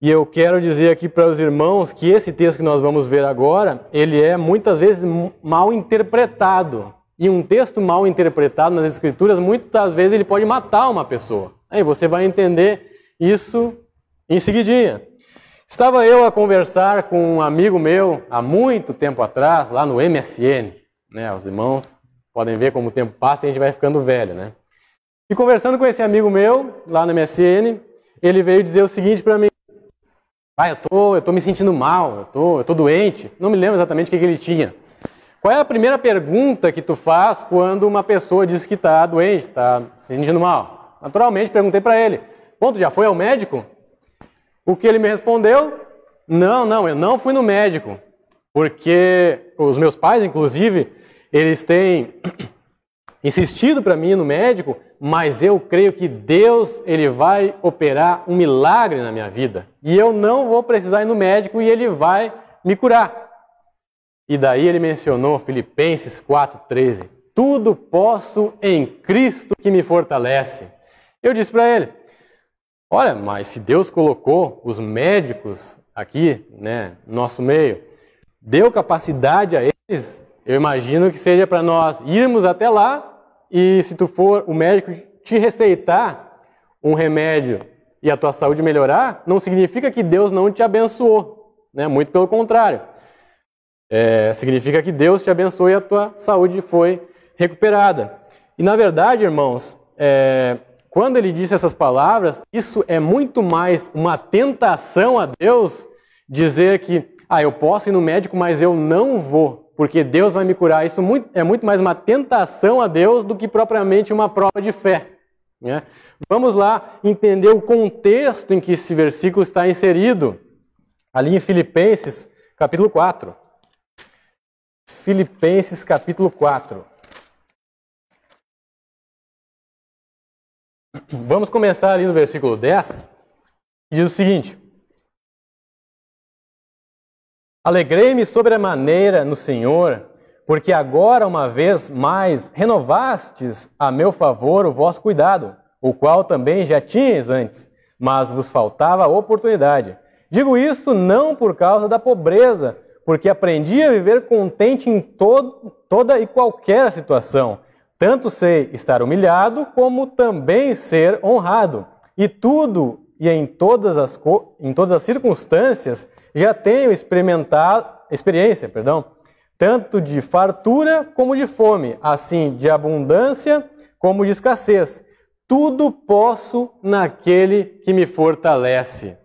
E eu quero dizer aqui para os irmãos que esse texto que nós vamos ver agora, ele é muitas vezes mal interpretado. E um texto mal interpretado nas Escrituras, muitas vezes ele pode matar uma pessoa. Aí você vai entender isso em seguidinha. Estava eu a conversar com um amigo meu, há muito tempo atrás, lá no MSN. Né? Os irmãos podem ver como o tempo passa e a gente vai ficando velho, né? E conversando com esse amigo meu, lá no MSN, ele veio dizer o seguinte para mim: pai, eu tô me sentindo mal, eu tô doente. Não me lembro exatamente o que ele tinha. Qual é a primeira pergunta que tu faz quando uma pessoa diz que está doente, está se sentindo mal? Naturalmente, perguntei para ele: bom, tu já foi ao médico? O que ele me respondeu? Não, eu não fui no médico. Porque os meus pais, inclusive, eles têm insistido para mim ir no médico, mas eu creio que Deus, ele vai operar um milagre na minha vida. E eu não vou precisar ir no médico e ele vai me curar. E daí ele mencionou Filipenses 4,13. Tudo posso em Cristo que me fortalece. Eu disse para ele: olha, mas se Deus colocou os médicos aqui, né, no nosso meio, deu capacidade a eles, eu imagino que seja para nós irmos até lá e se tu for o médico te receitar um remédio e a tua saúde melhorar, não significa que Deus não te abençoou, né? Muito pelo contrário. Significa que Deus te abençoou e a tua saúde foi recuperada. E na verdade, irmãos, quando ele disse essas palavras, isso é muito mais uma tentação a Deus, dizer que, eu posso ir no médico, mas eu não vou, porque Deus vai me curar. Isso é muito mais uma tentação a Deus do que propriamente uma prova de fé. Né? Vamos lá entender o contexto em que esse versículo está inserido, ali em Filipenses, capítulo 4. Filipenses, capítulo 4. Vamos começar ali no versículo 10, que diz o seguinte: alegrei-me sobremaneira no Senhor, porque agora, uma vez mais, renovastes a meu favor o vosso cuidado, o qual também já tinhais antes, mas vos faltava a oportunidade. Digo isto não por causa da pobreza, porque aprendi a viver contente em toda e qualquer situação. Tanto sei estar humilhado, como também ser honrado. E tudo e em todas as circunstâncias já tenho experiência, tanto de fartura como de fome, assim de abundância como de escassez. Tudo posso naquele que me fortalece.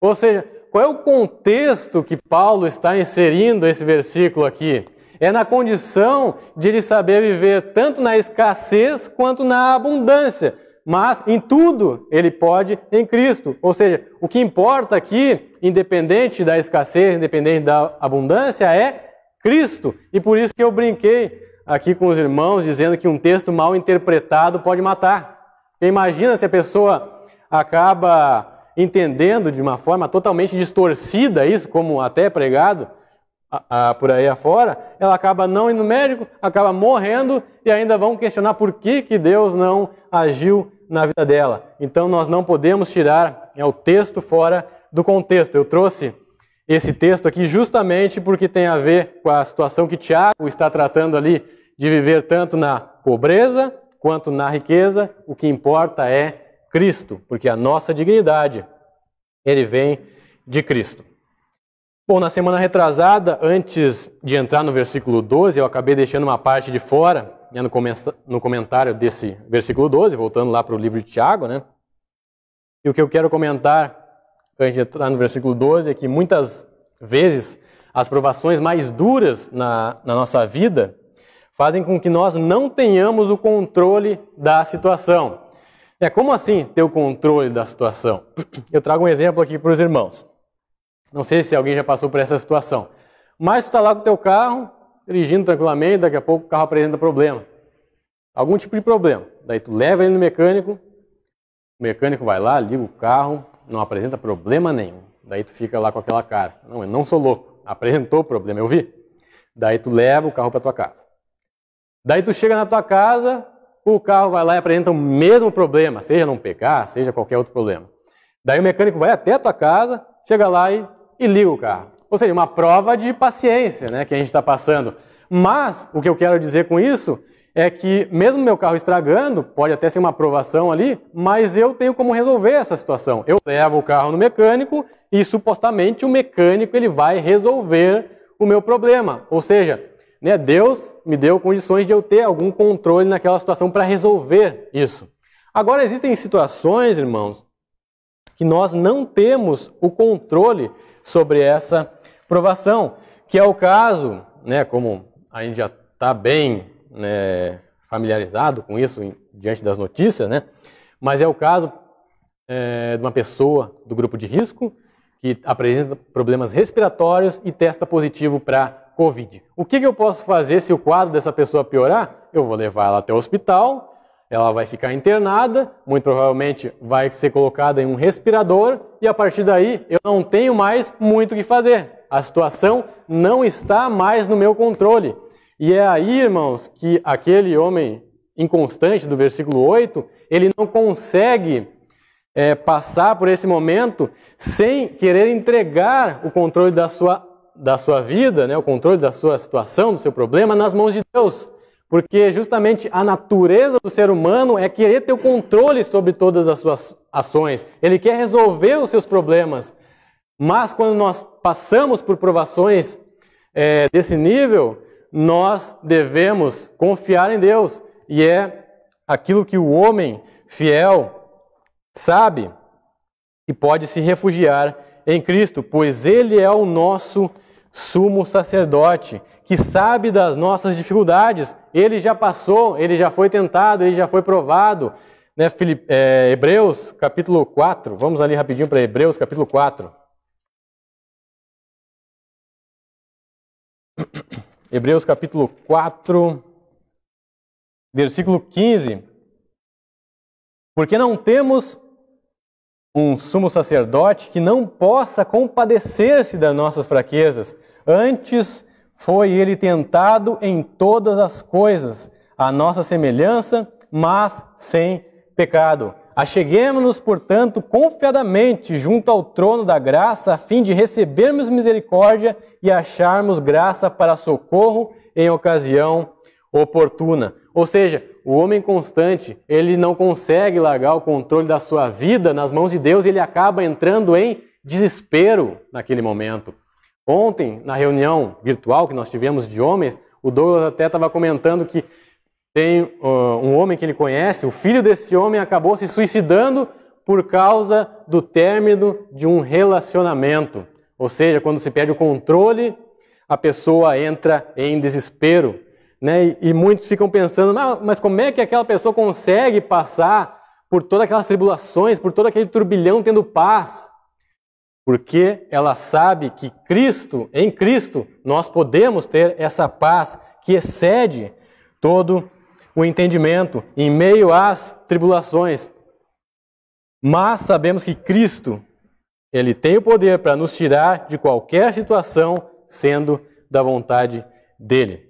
Ou seja, qual é o contexto que Paulo está inserindo esse versículo aqui? É na condição de ele saber viver tanto na escassez quanto na abundância. Mas em tudo ele pode em Cristo. Ou seja, o que importa aqui, independente da escassez, independente da abundância, é Cristo. E por isso que eu brinquei aqui com os irmãos, dizendo que um texto mal interpretado pode matar. Porque imagina se a pessoa acaba entendendo de uma forma totalmente distorcida isso, como até é pregado por aí afora, ela acaba não indo no médico, acaba morrendo e ainda vão questionar por que Deus não agiu na vida dela. Então nós não podemos tirar o texto fora do contexto. Eu trouxe esse texto aqui justamente porque tem a ver com a situação que Tiago está tratando ali, de viver tanto na pobreza quanto na riqueza. O que importa é Cristo, porque a nossa dignidade, ele vem de Cristo. Bom, na semana retrasada, antes de entrar no versículo 12, eu acabei deixando uma parte de fora, né, no comentário desse versículo 12, voltando lá para o livro de Tiago, né? E o que eu quero comentar antes de entrar no versículo 12, é que muitas vezes as provações mais duras na nossa vida fazem com que nós não tenhamos o controle da situação. Como assim ter o controle da situação? Eu trago um exemplo aqui para os irmãos. Não sei se alguém já passou por essa situação, mas tu está lá com o teu carro, dirigindo tranquilamente, daqui a pouco o carro apresenta problema. Algum tipo de problema. Daí tu leva ele no mecânico, o mecânico vai lá, liga o carro, não apresenta problema nenhum. Daí tu fica lá com aquela cara. Não, eu não sou louco. Apresentou problema, eu vi. Daí tu leva o carro para tua casa. Daí tu chega na tua casa, o carro vai lá e apresenta o mesmo problema, seja não pegar, seja qualquer outro problema. Daí o mecânico vai até a tua casa, chega lá e liga o carro. Ou seja, uma prova de paciência, né, que a gente está passando. Mas o que eu quero dizer com isso é que mesmo meu carro estragando, pode até ser uma aprovação ali, mas eu tenho como resolver essa situação. Eu levo o carro no mecânico e supostamente o mecânico ele vai resolver o meu problema. Ou seja, né, Deus me deu condições de eu ter algum controle naquela situação para resolver isso. Agora existem situações, irmãos, que nós não temos o controle sobre essa provação, que é o caso, né, como a gente já está bem familiarizado com isso diante das notícias, né? Mas é o caso de uma pessoa do grupo de risco que apresenta problemas respiratórios e testa positivo para Covid. O que eu posso fazer se o quadro dessa pessoa piorar? Eu vou levar ela até o hospital, ela vai ficar internada, muito provavelmente vai ser colocada em um respirador e a partir daí eu não tenho mais muito o que fazer. A situação não está mais no meu controle. E é aí, irmãos, que aquele homem inconstante do versículo 8, ele não consegue passar por esse momento sem querer entregar o controle da sua vida, né, o controle da sua situação, do seu problema, nas mãos de Deus. Porque justamente a natureza do ser humano é querer ter o controle sobre todas as suas ações. Ele quer resolver os seus problemas. Mas quando nós passamos por provações desse nível, nós devemos confiar em Deus. E é aquilo que o homem fiel sabe e pode se refugiar em Cristo, pois Ele é o nosso sumo sacerdote, que sabe das nossas dificuldades. Ele já passou, ele já foi tentado, ele já foi provado. Né? Hebreus capítulo 4, vamos ali rapidinho para Hebreus capítulo 4. Hebreus capítulo 4, versículo 15. Porque não temos um sumo sacerdote que não possa compadecer-se das nossas fraquezas. Antes foi ele tentado em todas as coisas, à nossa semelhança, mas sem pecado. Acheguemo-nos, portanto, confiadamente junto ao trono da graça, a fim de recebermos misericórdia e acharmos graça para socorro em ocasião oportuna. Ou seja, o homem constante, ele não consegue largar o controle da sua vida nas mãos de Deus e ele acaba entrando em desespero naquele momento. Ontem, na reunião virtual que nós tivemos de homens, o Douglas até estava comentando que tem um homem que ele conhece, o filho desse homem acabou se suicidando por causa do término de um relacionamento. Ou seja, quando se perde o controle, a pessoa entra em desespero. Né? E muitos ficam pensando, mas como é que aquela pessoa consegue passar por todas aquelas tribulações, por todo aquele turbilhão tendo paz? Porque ela sabe que em Cristo, nós podemos ter essa paz que excede todo o entendimento em meio às tribulações. Mas sabemos que Cristo, Ele tem o poder para nos tirar de qualquer situação, sendo da vontade dEle.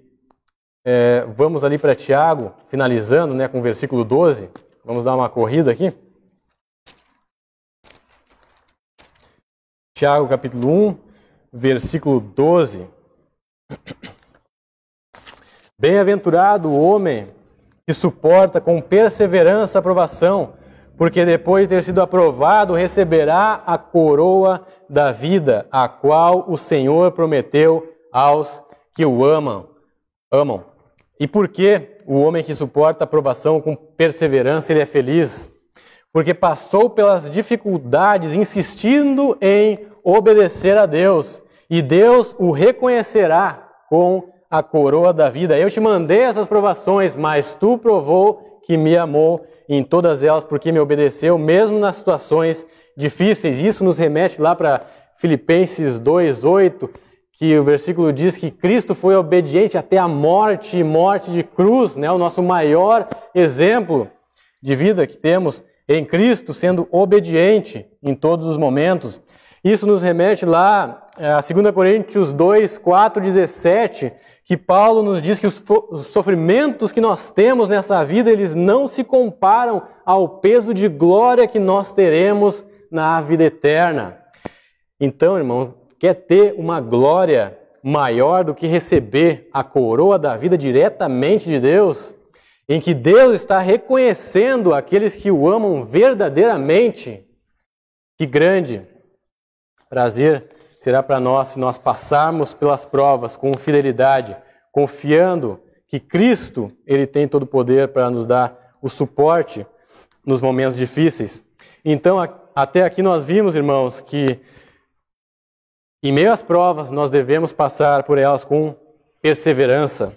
Vamos ali para Tiago, finalizando, né, com o versículo 12. Vamos dar uma corrida aqui. Tiago, capítulo 1, versículo 12. Bem-aventurado o homem que suporta com perseverança a provação, porque depois de ter sido aprovado, receberá a coroa da vida, a qual o Senhor prometeu aos que o amam. E por que o homem que suporta a provação com perseverança, ele é feliz? porque passou pelas dificuldades insistindo em obedecer a Deus, e Deus o reconhecerá com a coroa da vida. Eu te mandei essas provações, mas tu provou que me amou em todas elas, porque me obedeceu, mesmo nas situações difíceis. Isso nos remete lá para Filipenses 2:8, que o versículo diz que Cristo foi obediente até a morte, e morte de cruz, né? O nosso maior exemplo de vida que temos em Cristo, sendo obediente em todos os momentos. Isso nos remete lá a 2 Coríntios 2:4-17, que Paulo nos diz que os sofrimentos que nós temos nessa vida, eles não se comparam ao peso de glória que nós teremos na vida eterna. Então, irmão, quer ter uma glória maior do que receber a coroa da vida diretamente de Deus, em que Deus está reconhecendo aqueles que o amam verdadeiramente? Que grande prazer será para nós se nós passarmos pelas provas com fidelidade, confiando que Cristo, Ele tem todo o poder para nos dar o suporte nos momentos difíceis. Então, até aqui nós vimos, irmãos, que em meio às provas nós devemos passar por elas com perseverança.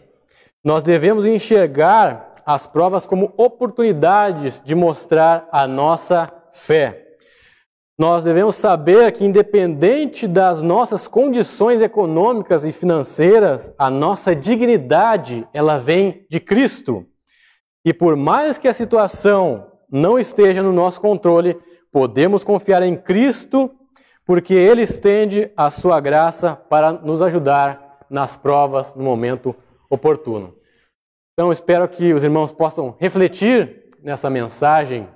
Nós devemos enxergar as provas como oportunidades de mostrar a nossa fé. Nós devemos saber que, independente das nossas condições econômicas e financeiras, a nossa dignidade, ela vem de Cristo. E por mais que a situação não esteja no nosso controle, podemos confiar em Cristo, porque Ele estende a sua graça para nos ajudar nas provas no momento oportuno. Então, espero que os irmãos possam refletir nessa mensagem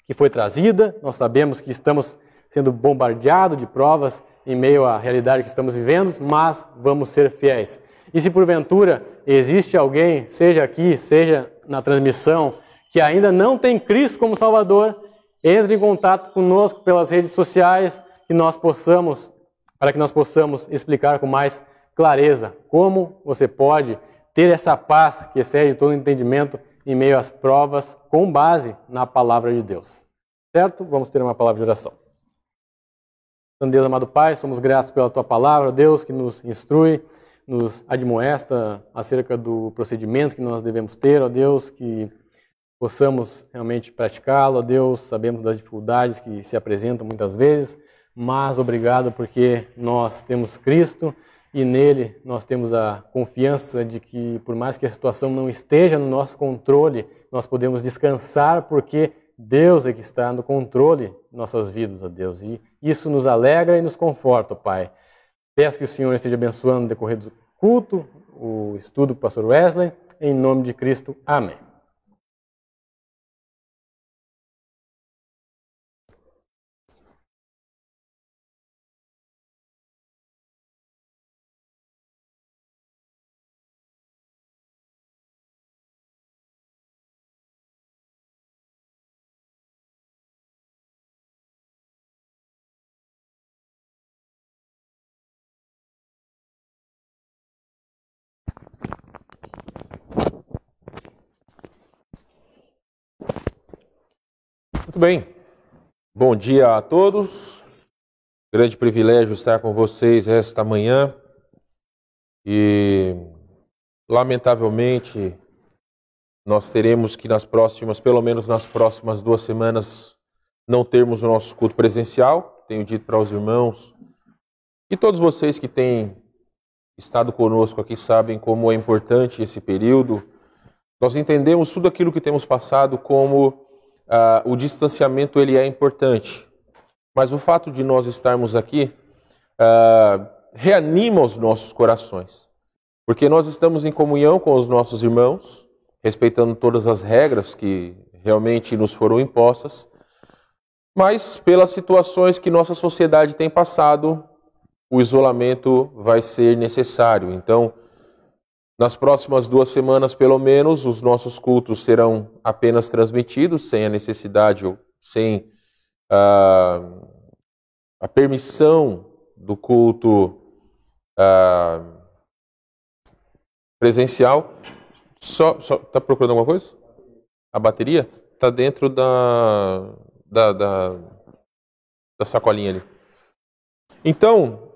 que foi trazida. Nós sabemos que estamos sendo bombardeados de provas em meio à realidade que estamos vivendo, mas vamos ser fiéis. E se porventura existe alguém, seja aqui, seja na transmissão, que ainda não tem Cristo como Salvador, entre em contato conosco pelas redes sociais, para que nós possamos explicar com mais clareza como você pode ter essa paz que excede todo entendimento em meio às provas, com base na palavra de Deus. Certo? Vamos ter uma palavra de oração. Então, Deus amado Pai, somos gratos pela Tua palavra, Deus, que nos instrui, nos admoesta acerca do procedimento que nós devemos ter, ó Deus, que possamos realmente praticá-lo, ó Deus. Sabemos das dificuldades que se apresentam muitas vezes, mas obrigado porque nós temos Cristo e nele nós temos a confiança de que, por mais que a situação não esteja no nosso controle, nós podemos descansar porque Deus é que está no controle de nossas vidas, ó Deus. E isso nos alegra e nos conforta, ó Pai. Peço que o Senhor esteja abençoando no decorrer do culto, o estudo do pastor Wesley, em nome de Cristo. Amém. Muito bem, bom dia a todos, grande privilégio estar com vocês esta manhã e lamentavelmente nós teremos que pelo menos nas próximas 2 semanas, não termos o nosso culto presencial. Tenho dito para os irmãos e todos vocês que têm estado conosco aqui sabem como é importante esse período. Nós entendemos tudo aquilo que temos passado como o distanciamento ele é importante, mas o fato de nós estarmos aqui reanima os nossos corações, porque nós estamos em comunhão com os nossos irmãos, respeitando todas as regras que realmente nos foram impostas, mas pelas situações que nossa sociedade tem passado, o isolamento vai ser necessário. Então, nas próximas 2 semanas, pelo menos, os nossos cultos serão apenas transmitidos, sem a necessidade ou sem a permissão do culto presencial. Está procurando alguma coisa? A bateria? tá dentro da sacolinha ali. Então,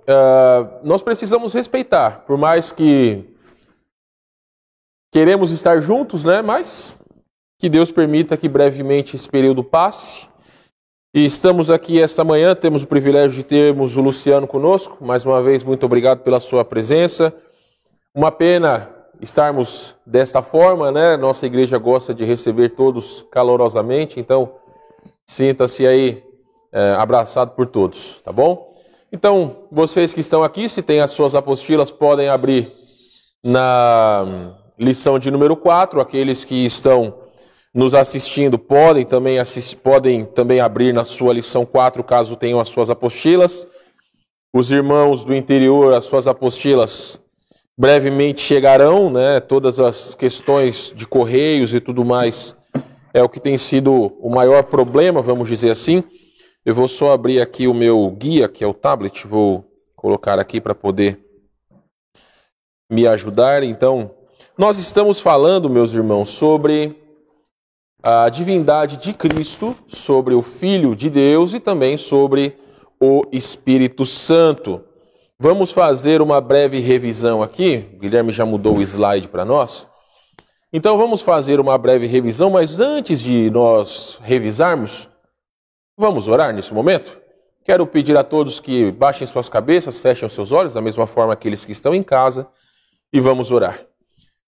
nós precisamos respeitar, por mais que queremos estar juntos, né? Mas que Deus permita que brevemente esse período passe. E estamos aqui esta manhã, temos o privilégio de termos o Luciano conosco. Mais uma vez, muito obrigado pela sua presença. Uma pena estarmos desta forma, né? Nossa igreja gosta de receber todos calorosamente, então sinta-se aí abraçado por todos, tá bom? Então, vocês que estão aqui, se têm as suas apostilas, podem abrir na lição de número 4. Aqueles que estão nos assistindo podem também abrir na sua lição 4, caso tenham as suas apostilas. Os irmãos do interior, as suas apostilas brevemente chegarão, né? Todas as questões de correios e tudo mais é o que tem sido o maior problema, vamos dizer assim. Eu vou só abrir aqui o meu guia, que é o tablet, vou colocar aqui para poder me ajudar. Então, nós estamos falando, meus irmãos, sobre a divindade de Cristo, sobre o Filho de Deus e também sobre o Espírito Santo. Vamos fazer uma breve revisão aqui. O Guilherme já mudou o slide para nós. Então vamos fazer uma breve revisão, mas antes de nós revisarmos, vamos orar nesse momento? Quero pedir a todos que baixem suas cabeças, fechem os seus olhos, da mesma forma aqueles que estão em casa, e vamos orar.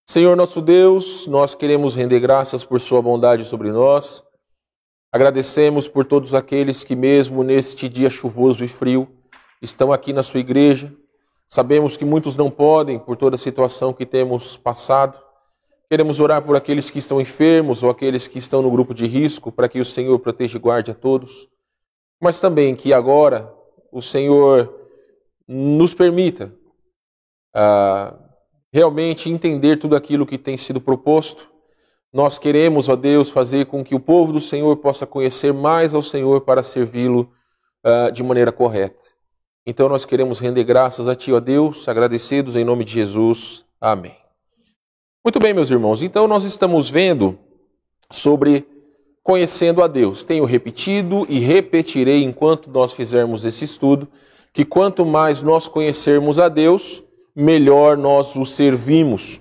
Senhor nosso Deus, nós queremos render graças por sua bondade sobre nós. Agradecemos por todos aqueles que mesmo neste dia chuvoso e frio estão aqui na sua igreja. Sabemos que muitos não podem por toda a situação que temos passado. Queremos orar por aqueles que estão enfermos ou aqueles que estão no grupo de risco, para que o Senhor proteja e guarde a todos. Mas também que agora o Senhor nos permita realmente entender tudo aquilo que tem sido proposto. Nós queremos, ó Deus, fazer com que o povo do Senhor possa conhecer mais ao Senhor para servi-lo de maneira correta. Então nós queremos render graças a Ti, ó Deus, agradecidos em nome de Jesus. Amém. Muito bem, meus irmãos, então nós estamos vendo sobre conhecendo a Deus. Tenho repetido e repetirei enquanto nós fizermos esse estudo, que quanto mais nós conhecermos a Deus, melhor nós o servimos.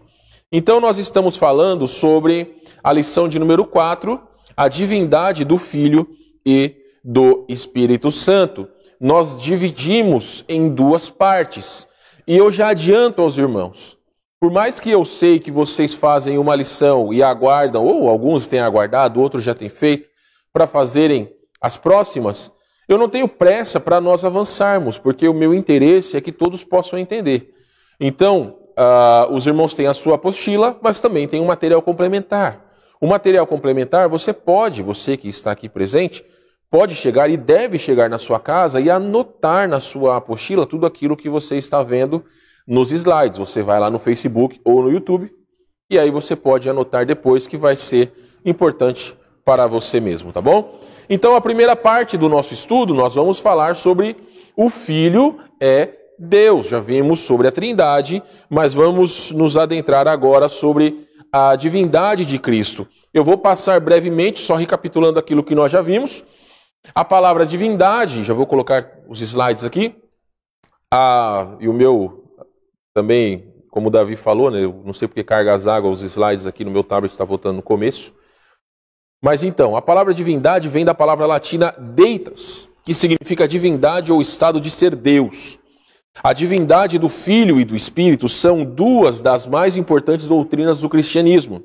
Então nós estamos falando sobre a lição de número 4, a divindade do Filho e do Espírito Santo. Nós dividimos em duas partes. E eu já adianto aos irmãos, por mais que eu sei que vocês fazem uma lição e aguardam, ou alguns têm aguardado, outros já têm feito, para fazerem as próximas, eu não tenho pressa para nós avançarmos, porque o meu interesse é que todos possam entender. Então, os irmãos têm a sua apostila, mas também tem um material complementar. O material complementar, você que está aqui presente, pode chegar e deve chegar na sua casa e anotar na sua apostila tudo aquilo que você está vendo nos slides. Você vai lá no Facebook ou no YouTube e aí você pode anotar depois, que vai ser importante para você mesmo, tá bom? Então a primeira parte do nosso estudo nós vamos falar sobre o Filho é Deus. Já vimos sobre a Trindade, mas vamos nos adentrar agora sobre a divindade de Cristo. Eu vou passar brevemente, só recapitulando aquilo que nós já vimos. A palavra divindade, já vou colocar os slides aqui. E o meu também, como o Davi falou, né, eu não sei porque carga as águas, os slides aqui no meu tablet está voltando no começo. Mas então, a palavra divindade vem da palavra latina deitas, que significa divindade ou estado de ser Deus. A divindade do Filho e do Espírito são duas das mais importantes doutrinas do cristianismo.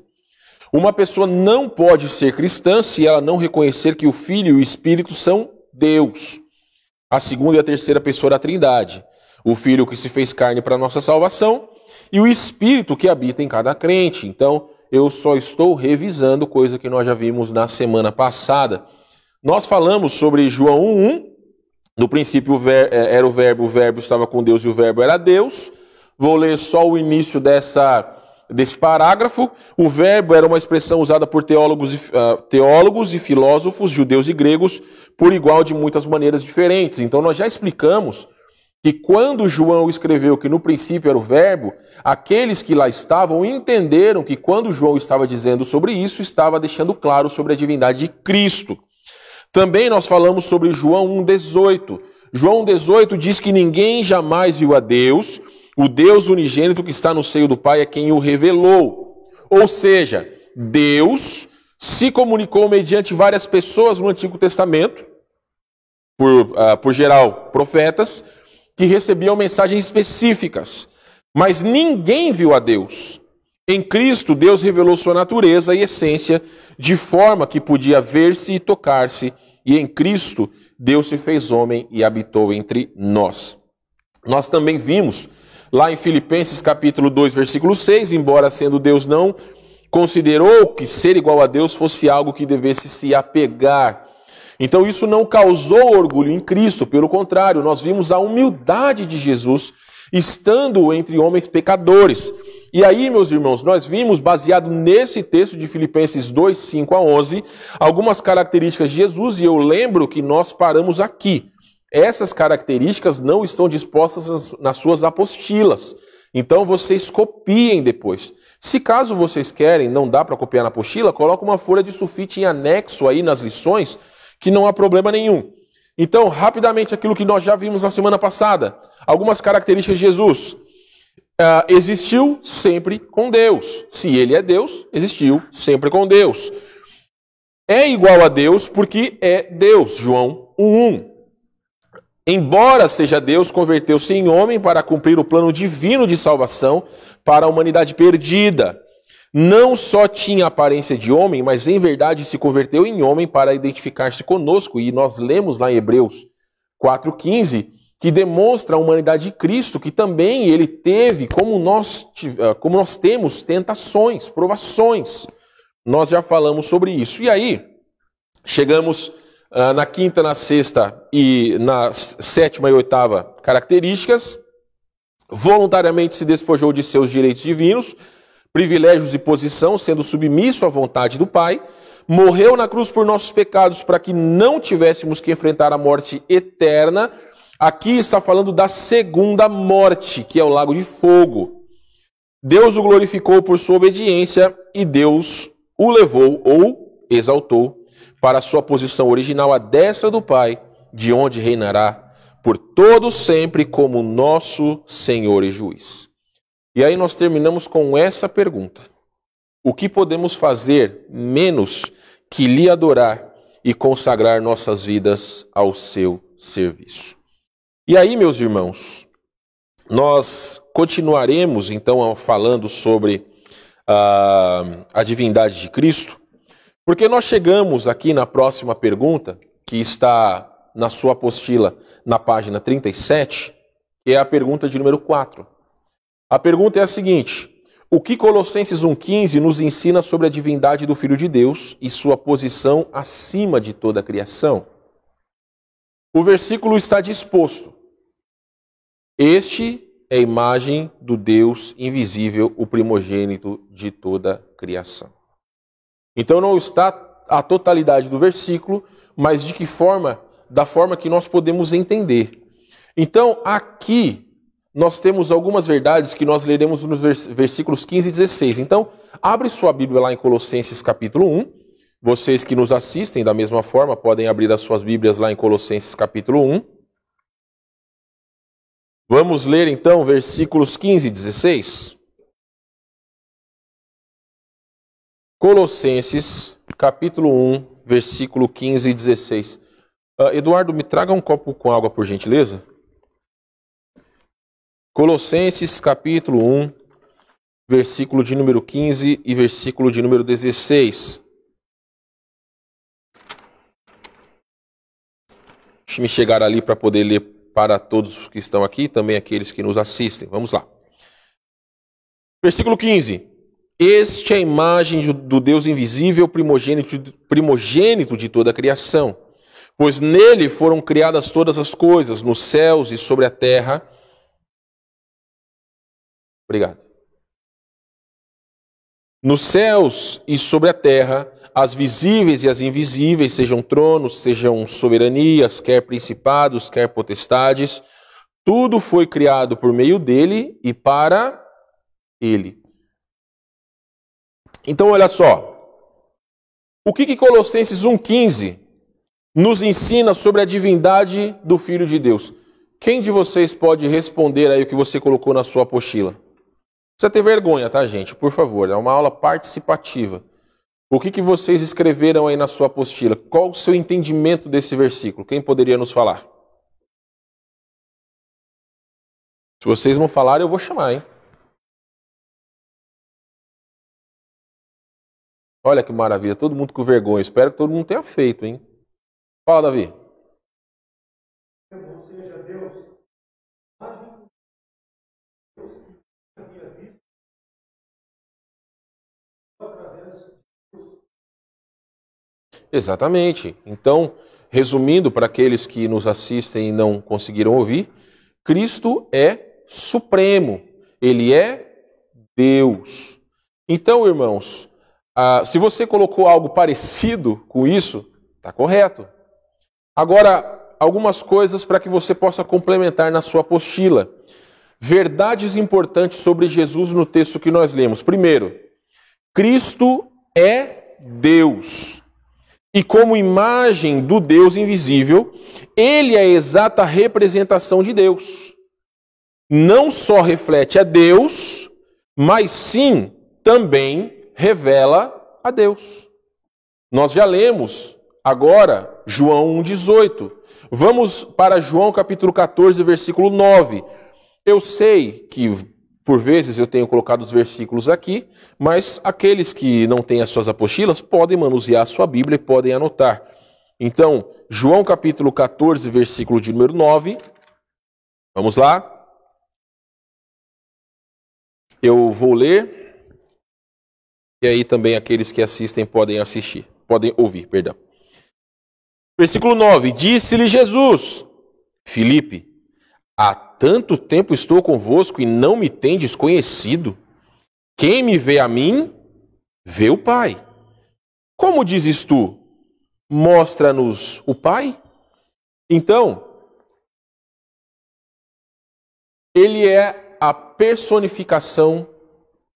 Uma pessoa não pode ser cristã se ela não reconhecer que o Filho e o Espírito são Deus. A segunda e a terceira pessoa da Trindade. O Filho que se fez carne para a nossa salvação e o Espírito que habita em cada crente. Então, eu só estou revisando coisa que nós já vimos na semana passada. Nós falamos sobre João 1:1. No princípio era o Verbo estava com Deus e o Verbo era Deus. Vou ler só o início desse parágrafo. O Verbo era uma expressão usada por teólogos e filósofos, judeus e gregos, por igual de muitas maneiras diferentes. Então nós já explicamos que quando João escreveu que no princípio era o verbo, aqueles que lá estavam entenderam que quando João estava dizendo sobre isso, estava deixando claro sobre a divindade de Cristo. Também nós falamos sobre João 1,18. João 1,18 diz que ninguém jamais viu a Deus, o Deus unigênito que está no seio do Pai é quem o revelou. Ou seja, Deus se comunicou mediante várias pessoas no Antigo Testamento, por geral profetas, que recebiam mensagens específicas. Mas ninguém viu a Deus. Em Cristo, Deus revelou sua natureza e essência de forma que podia ver-se e tocar-se. E em Cristo, Deus se fez homem e habitou entre nós. Nós também vimos lá em Filipenses capítulo 2, versículo 6, embora sendo Deus não considerou que ser igual a Deus fosse algo que devesse se apegar. Então isso não causou orgulho em Cristo, pelo contrário, nós vimos a humildade de Jesus estando entre homens pecadores. E aí, meus irmãos, nós vimos, baseado nesse texto de Filipenses 2, 5 a 11, algumas características de Jesus, e eu lembro que nós paramos aqui. Essas características não estão dispostas nas suas apostilas. Então vocês copiem depois. Se caso vocês querem, não dá para copiar na apostila, coloca uma folha de sulfite em anexo aí nas lições, que não há problema nenhum. Então, rapidamente, aquilo que nós já vimos na semana passada. Algumas características de Jesus. Existiu sempre com Deus. Se ele é Deus, existiu sempre com Deus. É igual a Deus porque é Deus. João 1:1. Embora seja Deus, converteu-se em homem para cumprir o plano divino de salvação para a humanidade perdida. Não só tinha aparência de homem, mas em verdade se converteu em homem para identificar-se conosco. E nós lemos lá em Hebreus 4,15, que demonstra a humanidade de Cristo, que também ele teve, como nós temos, tentações, provações. Nós já falamos sobre isso. E aí, chegamos na quinta, na sexta e na sétima e oitava características. Voluntariamente se despojou de seus direitos divinos, privilégios e posição, sendo submisso à vontade do Pai, morreu na cruz por nossos pecados para que não tivéssemos que enfrentar a morte eterna. Aqui está falando da segunda morte, que é o lago de fogo. Deus o glorificou por sua obediência e Deus o levou ou exaltou para a sua posição original à destra do Pai, de onde reinará por todo sempre como nosso Senhor e Juiz. E aí nós terminamos com essa pergunta: o que podemos fazer menos que lhe adorar e consagrar nossas vidas ao seu serviço? E aí, meus irmãos, nós continuaremos então falando sobre a divindade de Cristo, porque nós chegamos aqui na próxima pergunta, que está na sua apostila na página 37, que é a pergunta de número 4. A pergunta é a seguinte: o que Colossenses 1,15 nos ensina sobre a divindade do Filho de Deus e sua posição acima de toda a criação? O versículo está disposto. Este é a imagem do Deus invisível, o primogênito de toda a criação. Então não está a totalidade do versículo, mas de que forma? Da forma que nós podemos entender. Então aqui nós temos algumas verdades que nós leremos nos versículos 15 e 16. Então, abre sua Bíblia lá em Colossenses capítulo 1. Vocês que nos assistem da mesma forma podem abrir as suas Bíblias lá em Colossenses capítulo 1. Vamos ler então versículos 15 e 16. Colossenses capítulo 1, versículo 15 e 16. Eduardo, me traga um copo com água, por gentileza. Colossenses capítulo 1, versículo de número 15 e versículo de número 16. Deixe-me chegar ali para poder ler para todos os que estão aqui, também aqueles que nos assistem. Vamos lá. Versículo 15. Este é a imagem do Deus invisível, primogênito de toda a criação, pois nele foram criadas todas as coisas, nos céus e sobre a terra. Obrigado. Nos céus e sobre a terra, as visíveis e as invisíveis, sejam tronos, sejam soberanias, quer principados, quer potestades, Tudo foi criado por meio dele e para ele. Então, olha só. O que Colossenses 1,15 nos ensina sobre a divindade do Filho de Deus? Quem de vocês pode responder aí o que você colocou na sua apostila? Não precisa ter vergonha, tá, gente? Por favor, é uma aula participativa. O que vocês escreveram aí na sua apostila? Qual o seu entendimento desse versículo? Quem poderia nos falar? Se vocês não falarem, eu vou chamar, hein? Olha que maravilha, todo mundo com vergonha. Espero que todo mundo tenha feito, hein? Fala, Davi. Ou seja, Deus age através. Exatamente. Então, resumindo para aqueles que nos assistem e não conseguiram ouvir, Cristo é supremo. Ele é Deus. Então, irmãos, se você colocou algo parecido com isso, está correto. Agora, algumas coisas para que você possa complementar na sua apostila. Verdades importantes sobre Jesus no texto que nós lemos. Primeiro, Cristo é Deus. E como imagem do Deus invisível, ele é a exata representação de Deus. Não só reflete a Deus, mas sim também revela a Deus. Nós já lemos agora João 1,18. Vamos para João capítulo 14, versículo 9. Eu sei que por vezes eu tenho colocado os versículos aqui, mas aqueles que não têm as suas apostilas podem manusear a sua Bíblia e podem anotar. Então, João capítulo 14, versículo de número 9. Vamos lá. Eu vou ler. E aí também aqueles que assistem podem assistir. Podem ouvir, perdão. Versículo 9. Disse-lhe Jesus: Filipe, há tanto tempo estou convosco e não me tendes conhecido? Quem me vê a mim, vê o Pai. Como dizes tu? Mostra-nos o Pai? Então, ele é a personificação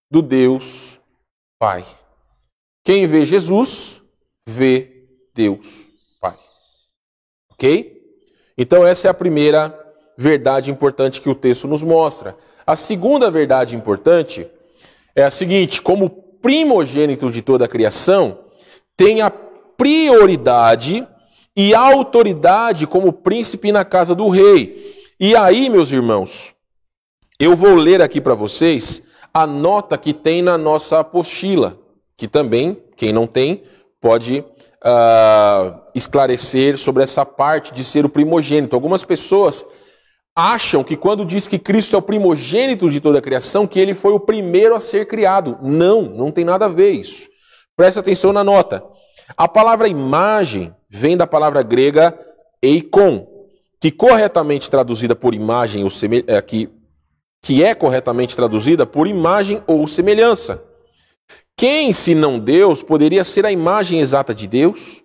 do Deus Pai. Quem vê Jesus, vê Deus Pai. Ok? Então essa é a primeira verdade importante que o texto nos mostra. A segunda verdade importante é a seguinte: como primogênito de toda a criação, tem a prioridade e autoridade como príncipe na casa do rei. E aí, meus irmãos, eu vou ler aqui para vocês a nota que tem na nossa apostila, que também, quem não tem, pode esclarecer sobre essa parte de ser o primogênito. Algumas pessoas acham que quando diz que Cristo é o primogênito de toda a criação, que ele foi o primeiro a ser criado. Não, não tem nada a ver isso. Presta atenção na nota. A palavra imagem vem da palavra grega eikon, que corretamente traduzida por imagem ou que é corretamente traduzida por imagem ou semelhança. Quem, se não Deus, poderia ser a imagem exata de Deus?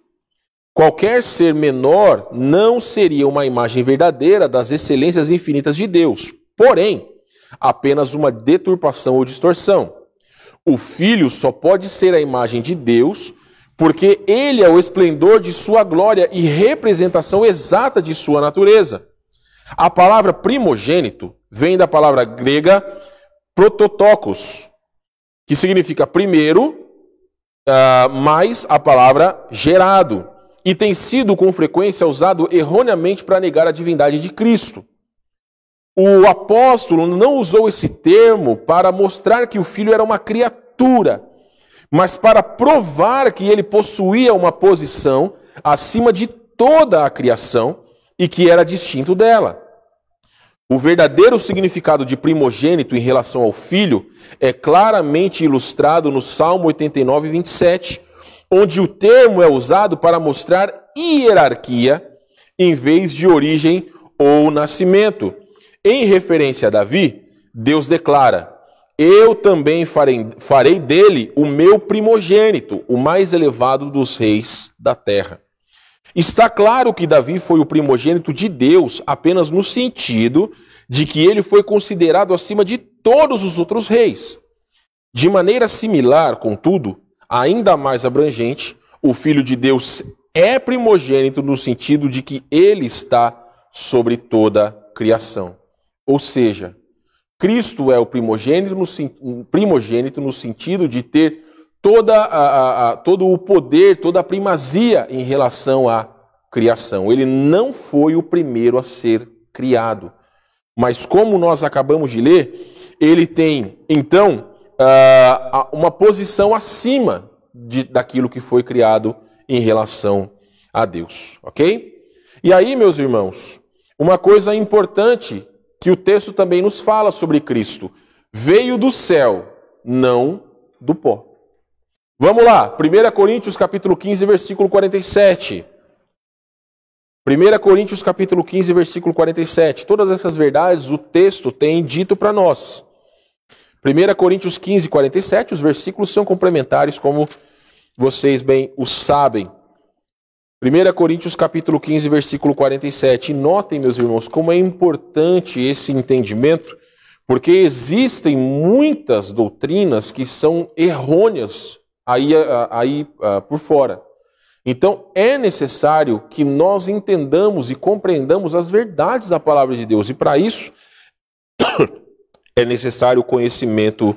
Qualquer ser menor não seria uma imagem verdadeira das excelências infinitas de Deus, porém, apenas uma deturpação ou distorção. O Filho só pode ser a imagem de Deus porque ele é o esplendor de sua glória e representação exata de sua natureza. A palavra primogênito vem da palavra grega prototokos, que significa primeiro, mais a palavra gerado, e tem sido com frequência usado erroneamente para negar a divindade de Cristo. O apóstolo não usou esse termo para mostrar que o Filho era uma criatura, mas para provar que ele possuía uma posição acima de toda a criação e que era distinto dela. O verdadeiro significado de primogênito em relação ao Filho é claramente ilustrado no Salmo 89, 27, onde o termo é usado para mostrar hierarquia em vez de origem ou nascimento. Em referência a Davi, Deus declara: eu também farei dele o meu primogênito, o mais elevado dos reis da terra. Está claro que Davi foi o primogênito de Deus apenas no sentido de que ele foi considerado acima de todos os outros reis. De maneira similar, contudo, ainda mais abrangente, o Filho de Deus é primogênito no sentido de que ele está sobre toda a criação. Ou seja, Cristo é o primogênito no sentido de ter todo o poder, toda a primazia em relação à criação. Ele não foi o primeiro a ser criado. Mas como nós acabamos de ler, ele tem, então, uma posição acima daquilo que foi criado em relação a Deus. Ok? E aí, meus irmãos, uma coisa importante que o texto também nos fala sobre Cristo. Veio do céu, não do pó. Vamos lá, 1 Coríntios capítulo 15, versículo 47. 1 Coríntios capítulo 15, versículo 47. Todas essas verdades o texto tem dito para nós. 1 Coríntios 15, 47, os versículos são complementares, como vocês bem o sabem. 1 Coríntios capítulo 15, versículo 47. E notem, meus irmãos, como é importante esse entendimento, porque existem muitas doutrinas que são errôneas aí por fora. Então, é necessário que nós entendamos e compreendamos as verdades da palavra de Deus. E para isso, é necessário o conhecimento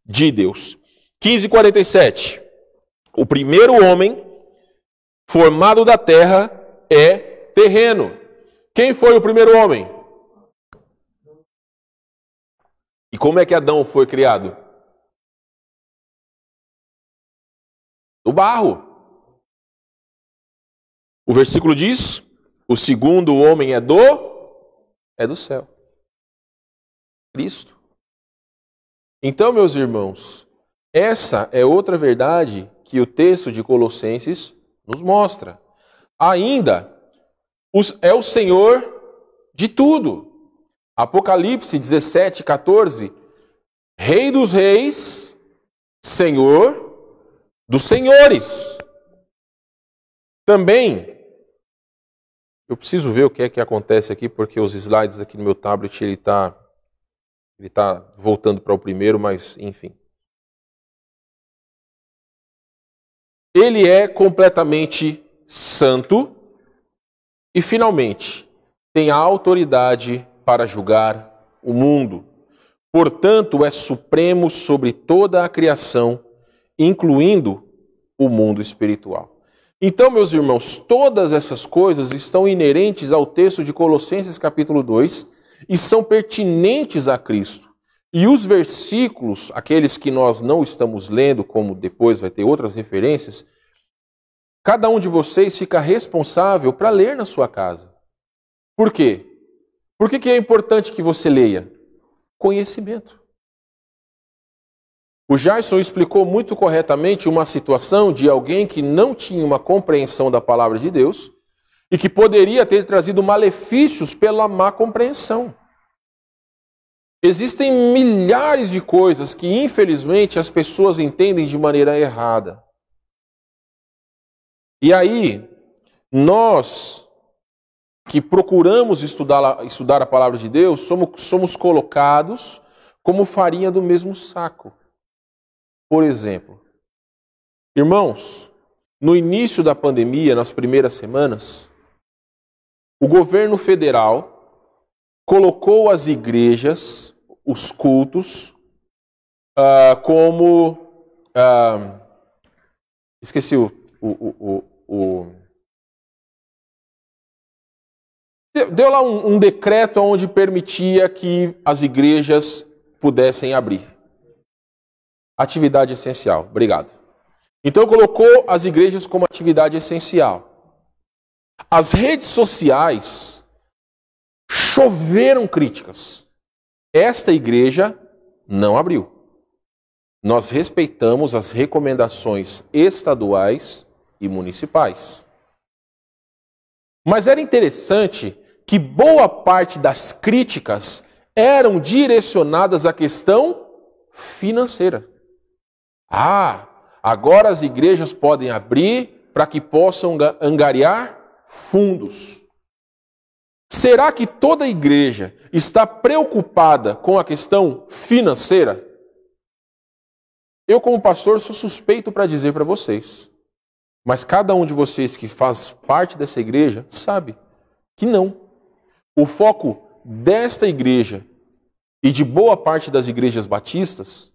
de Deus. 15:47. O primeiro homem formado da terra é terreno. Quem foi o primeiro homem? E como é que Adão foi criado? Do barro. O versículo diz: o segundo homem é do céu. Cristo. Então, meus irmãos, essa é outra verdade que o texto de Colossenses nos mostra. Ainda é o Senhor de tudo. Apocalipse 17:14. Rei dos reis, Senhor dos senhores. Também, eu preciso ver o que é que acontece aqui, porque os slides aqui no meu tablet, ele tá voltando para o primeiro, mas enfim. Ele é completamente santo e, finalmente, tem a autoridade para julgar o mundo. Portanto, é supremo sobre toda a criação, incluindo o mundo espiritual. Então, meus irmãos, todas essas coisas estão inerentes ao texto de Colossenses capítulo 2 e são pertinentes a Cristo. E os versículos, aqueles que nós não estamos lendo, como depois vai ter outras referências, cada um de vocês fica responsável para ler na sua casa. Por quê? Por que é importante que você leia? Conhecimento. O Jason explicou muito corretamente uma situação de alguém que não tinha uma compreensão da palavra de Deus e que poderia ter trazido malefícios pela má compreensão. Existem milhares de coisas que, infelizmente, as pessoas entendem de maneira errada. E aí, nós que procuramos estudar a palavra de Deus, somos colocados como farinha do mesmo saco. Por exemplo, irmãos, no início da pandemia, nas primeiras semanas, o governo federal colocou as igrejas, os cultos, como... esqueci Deu lá um decreto onde permitia que as igrejas pudessem abrir. Atividade essencial. Obrigado. Então colocou as igrejas como atividade essencial. As redes sociais choveram críticas. Esta igreja não abriu. Nós respeitamos as recomendações estaduais e municipais. Mas era interessante que boa parte das críticas eram direcionadas à questão financeira. Agora as igrejas podem abrir para que possam angariar fundos. Será que toda a igreja está preocupada com a questão financeira? Eu, como pastor, sou suspeito para dizer para vocês. Mas cada um de vocês que faz parte dessa igreja sabe que não. O foco desta igreja e de boa parte das igrejas batistas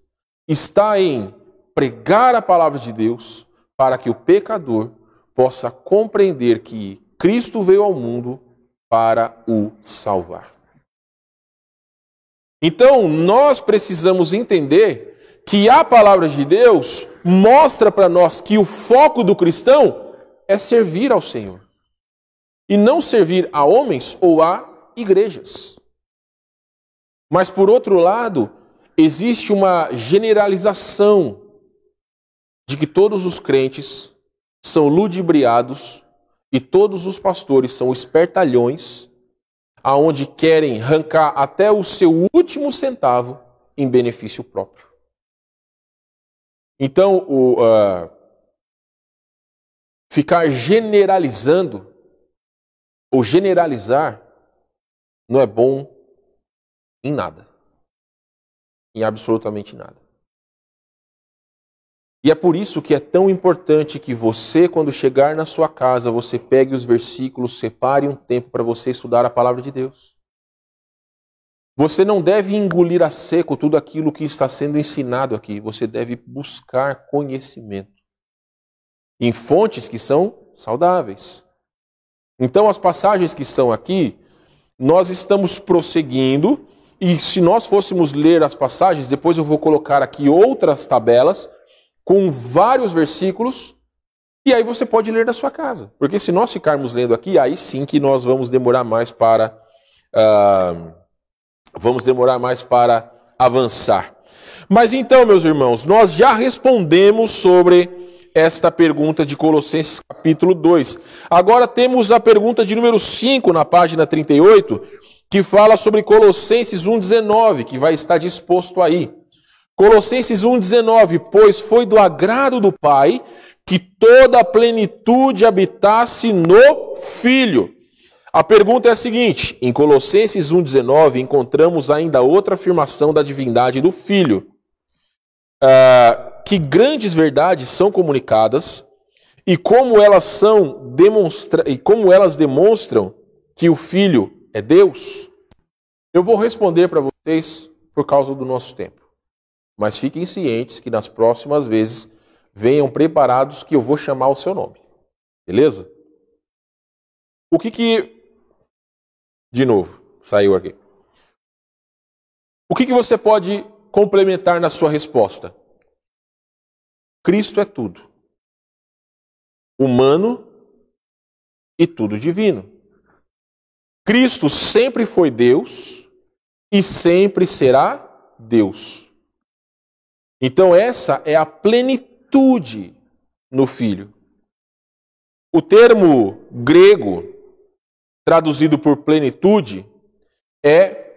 está em pregar a palavra de Deus para que o pecador possa compreender que Cristo veio ao mundo para o salvar. Então, nós precisamos entender que a palavra de Deus mostra para nós que o foco do cristão é servir ao Senhor. E não servir a homens ou a igrejas. Mas, por outro lado, existe uma generalização de que todos os crentes são ludibriados e todos os pastores são espertalhões, aonde querem arrancar até o seu último centavo em benefício próprio. Então, ficar generalizando ou generalizar não é bom em nada. Em absolutamente nada. E é por isso que é tão importante que você, quando chegar na sua casa, você pegue os versículos, separe um tempo para você estudar a palavra de Deus. Você não deve engolir a seco tudo aquilo que está sendo ensinado aqui. Você deve buscar conhecimento em fontes que são saudáveis. Então, as passagens que estão aqui, nós estamos prosseguindo, e se nós fôssemos ler as passagens, depois eu vou colocar aqui outras tabelas com vários versículos, e aí você pode ler da sua casa. Porque se nós ficarmos lendo aqui, aí sim que nós vamos demorar mais para avançar. Mas então, meus irmãos, nós já respondemos sobre esta pergunta de Colossenses capítulo 2. Agora temos a pergunta de número 5 na página 38, que fala sobre Colossenses 1,19, que vai estar disposto aí. Colossenses 1,19, pois foi do agrado do Pai que toda a plenitude habitasse no Filho. A pergunta é a seguinte, em Colossenses 1,19 encontramos ainda outra afirmação da divindade do Filho. Que grandes verdades são comunicadas e como elas demonstram que o Filho é Deus? Eu vou responder para vocês por causa do nosso tempo. Mas fiquem cientes que nas próximas vezes venham preparados que eu vou chamar o seu nome. Beleza? De novo, saiu aqui. O que você pode complementar na sua resposta? Cristo é tudo. Humano e tudo divino. Cristo sempre foi Deus e sempre será Deus. Então essa é a plenitude no Filho. O termo grego, traduzido por plenitude, é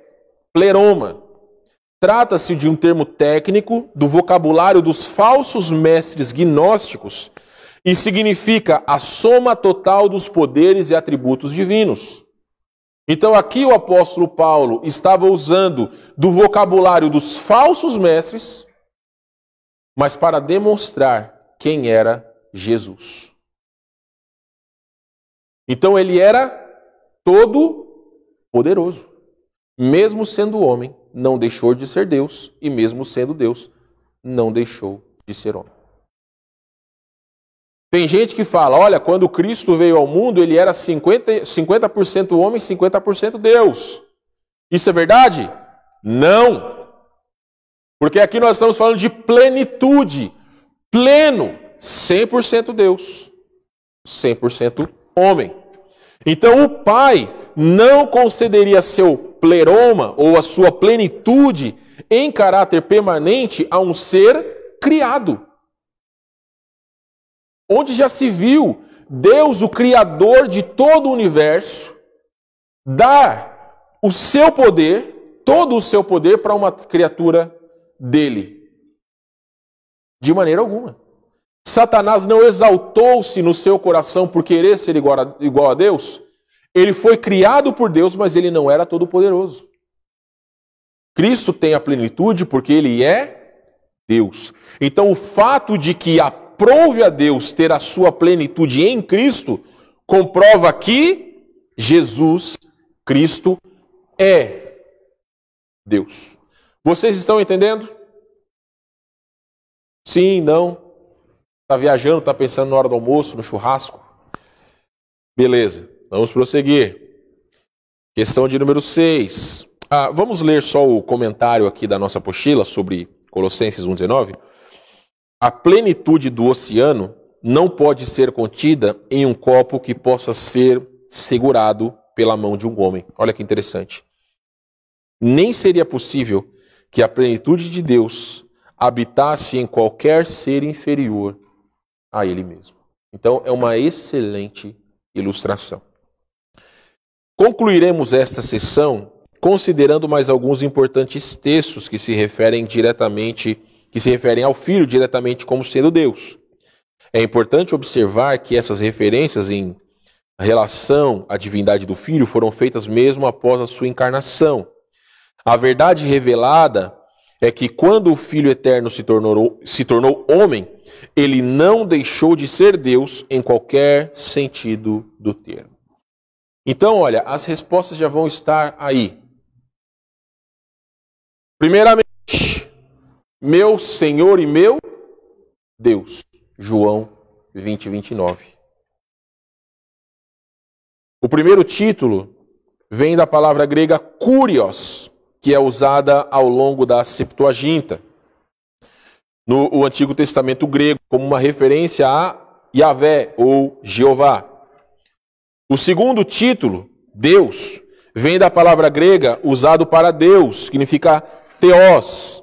pleroma. Trata-se de um termo técnico do vocabulário dos falsos mestres gnósticos e significa a soma total dos poderes e atributos divinos. Então aqui o apóstolo Paulo estava usando do vocabulário dos falsos mestres, mas para demonstrar quem era Jesus. Então ele era todo poderoso. Mesmo sendo homem, não deixou de ser Deus, e mesmo sendo Deus, não deixou de ser homem. Tem gente que fala, olha, quando Cristo veio ao mundo, ele era 50% homem, 50% Deus. Isso é verdade? Não. Porque aqui nós estamos falando de plenitude. Pleno, 100% Deus, 100% homem. Então o Pai não concederia seu pleroma ou a sua plenitude em caráter permanente a um ser criado. Onde já se viu Deus, o Criador de todo o universo, dar o seu poder, todo o seu poder para uma criatura dele. De maneira alguma. Satanás não exaltou-se no seu coração por querer ser igual a Deus. Ele foi criado por Deus, mas ele não era todo-poderoso. Cristo tem a plenitude porque ele é Deus. Então, o fato de que aprove a Deus ter a sua plenitude em Cristo, comprova que Jesus Cristo é Deus. Vocês estão entendendo? Sim, não? Está viajando, está pensando na hora do almoço, no churrasco? Beleza, vamos prosseguir. Questão de número 6. Vamos ler só o comentário aqui da nossa apostila sobre Colossenses 1,19. A plenitude do oceano não pode ser contida em um copo que possa ser segurado pela mão de um homem. Olha que interessante. Nem seria possível que a plenitude de Deus habitasse em qualquer ser inferior a ele mesmo. Então, é uma excelente ilustração. Concluiremos esta sessão considerando mais alguns importantes textos que se referem ao Filho diretamente como sendo Deus. É importante observar que essas referências em relação à divindade do Filho foram feitas mesmo após a sua encarnação. A verdade revelada é que quando o Filho Eterno se tornou homem, ele não deixou de ser Deus em qualquer sentido do termo. Então, olha, as respostas já vão estar aí. Primeiramente, meu Senhor e meu Deus. João 20, 29. O primeiro título vem da palavra grega kurios, que é usada ao longo da Septuaginta, no Antigo Testamento grego, como uma referência a Yahvé ou Jeová. O segundo título, Deus, vem da palavra grega usado para Deus, significa Theos.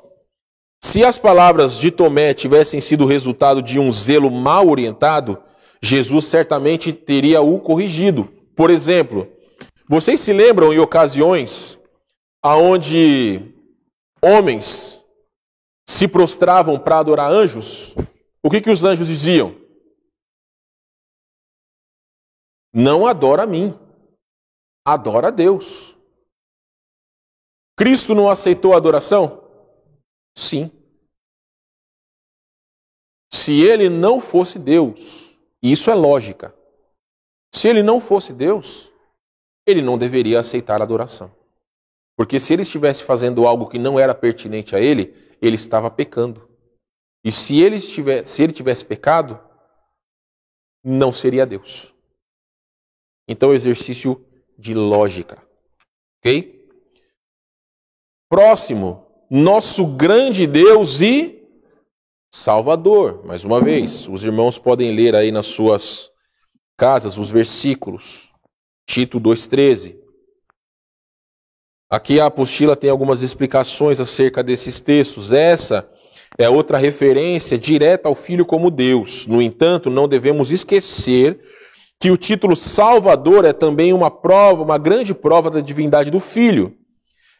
Se as palavras de Tomé tivessem sido resultado de um zelo mal orientado, Jesus certamente teria o corrigido. Por exemplo, vocês se lembram em ocasiões aonde homens se prostravam para adorar anjos? O que os anjos diziam? Não adora a mim, adora a Deus. Cristo não aceitou a adoração? Sim. Se ele não fosse Deus, isso é lógica. Se ele não fosse Deus, ele não deveria aceitar a adoração. Porque se ele estivesse fazendo algo que não era pertinente a ele, ele estava pecando. E se ele tivesse pecado, não seria Deus. Então, exercício de lógica. Ok? Próximo, nosso grande Deus e Salvador. Mais uma vez, os irmãos podem ler aí nas suas casas os versículos. Tito 2,13. Aqui a apostila tem algumas explicações acerca desses textos. Essa é outra referência direta ao Filho como Deus. No entanto, não devemos esquecer que o título Salvador é também uma grande prova da divindade do Filho.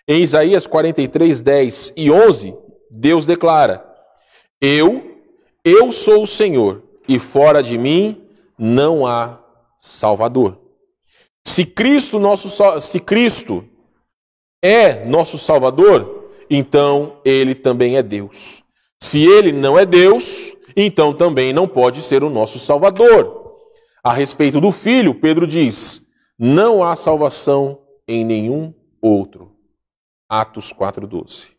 Em Isaías 43, 10 e 11, Deus declara: Eu sou o Senhor, e fora de mim não há Salvador. Se Cristo é nosso Salvador, então Ele também é Deus. Se Ele não é Deus, então também não pode ser o nosso Salvador. A respeito do Filho, Pedro diz: não há salvação em nenhum outro. Atos 4,12.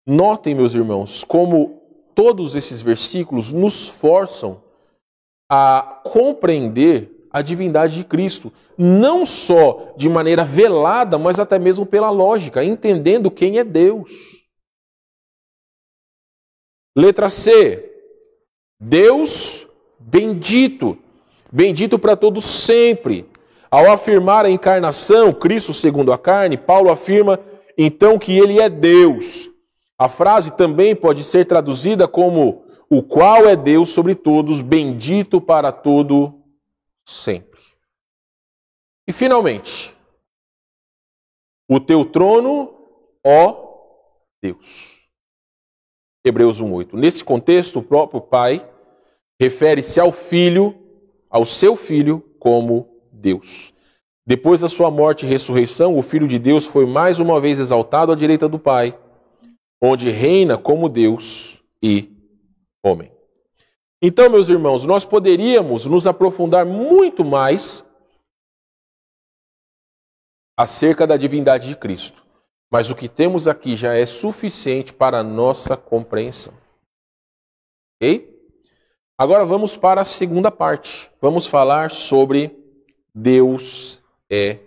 Notem, meus irmãos, como todos esses versículos nos forçam a compreender a divindade de Cristo, não só de maneira velada, mas até mesmo pela lógica, entendendo quem é Deus. Letra C. Deus bendito. Bendito para todos sempre. Ao afirmar a encarnação, Cristo segundo a carne, Paulo afirma então que ele é Deus. A frase também pode ser traduzida como o qual é Deus sobre todos, bendito para todo sempre. E finalmente, o teu trono, ó Deus. Hebreus 1:8. Nesse contexto, o próprio Pai refere-se ao Filho, ao seu Filho, como Deus. Depois da sua morte e ressurreição, o Filho de Deus foi mais uma vez exaltado à direita do Pai, onde reina como Deus e homem. Então, meus irmãos, nós poderíamos nos aprofundar muito mais acerca da divindade de Cristo, mas o que temos aqui já é suficiente para a nossa compreensão. Ok? Agora vamos para a segunda parte. Vamos falar sobre Deus é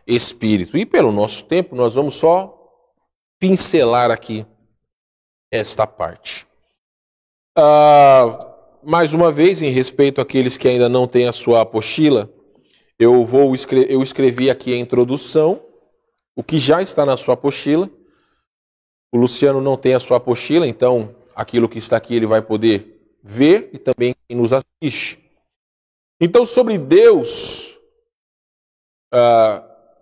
Espírito. E pelo nosso tempo, nós vamos só pincelar aqui esta parte. Mais uma vez, em respeito àqueles que ainda não têm a sua apostila, eu escrevi aqui a introdução, o que já está na sua apostila. O Luciano não tem a sua apostila, então aquilo que está aqui ele vai poder ver e também quem nos assiste. Então, sobre Deus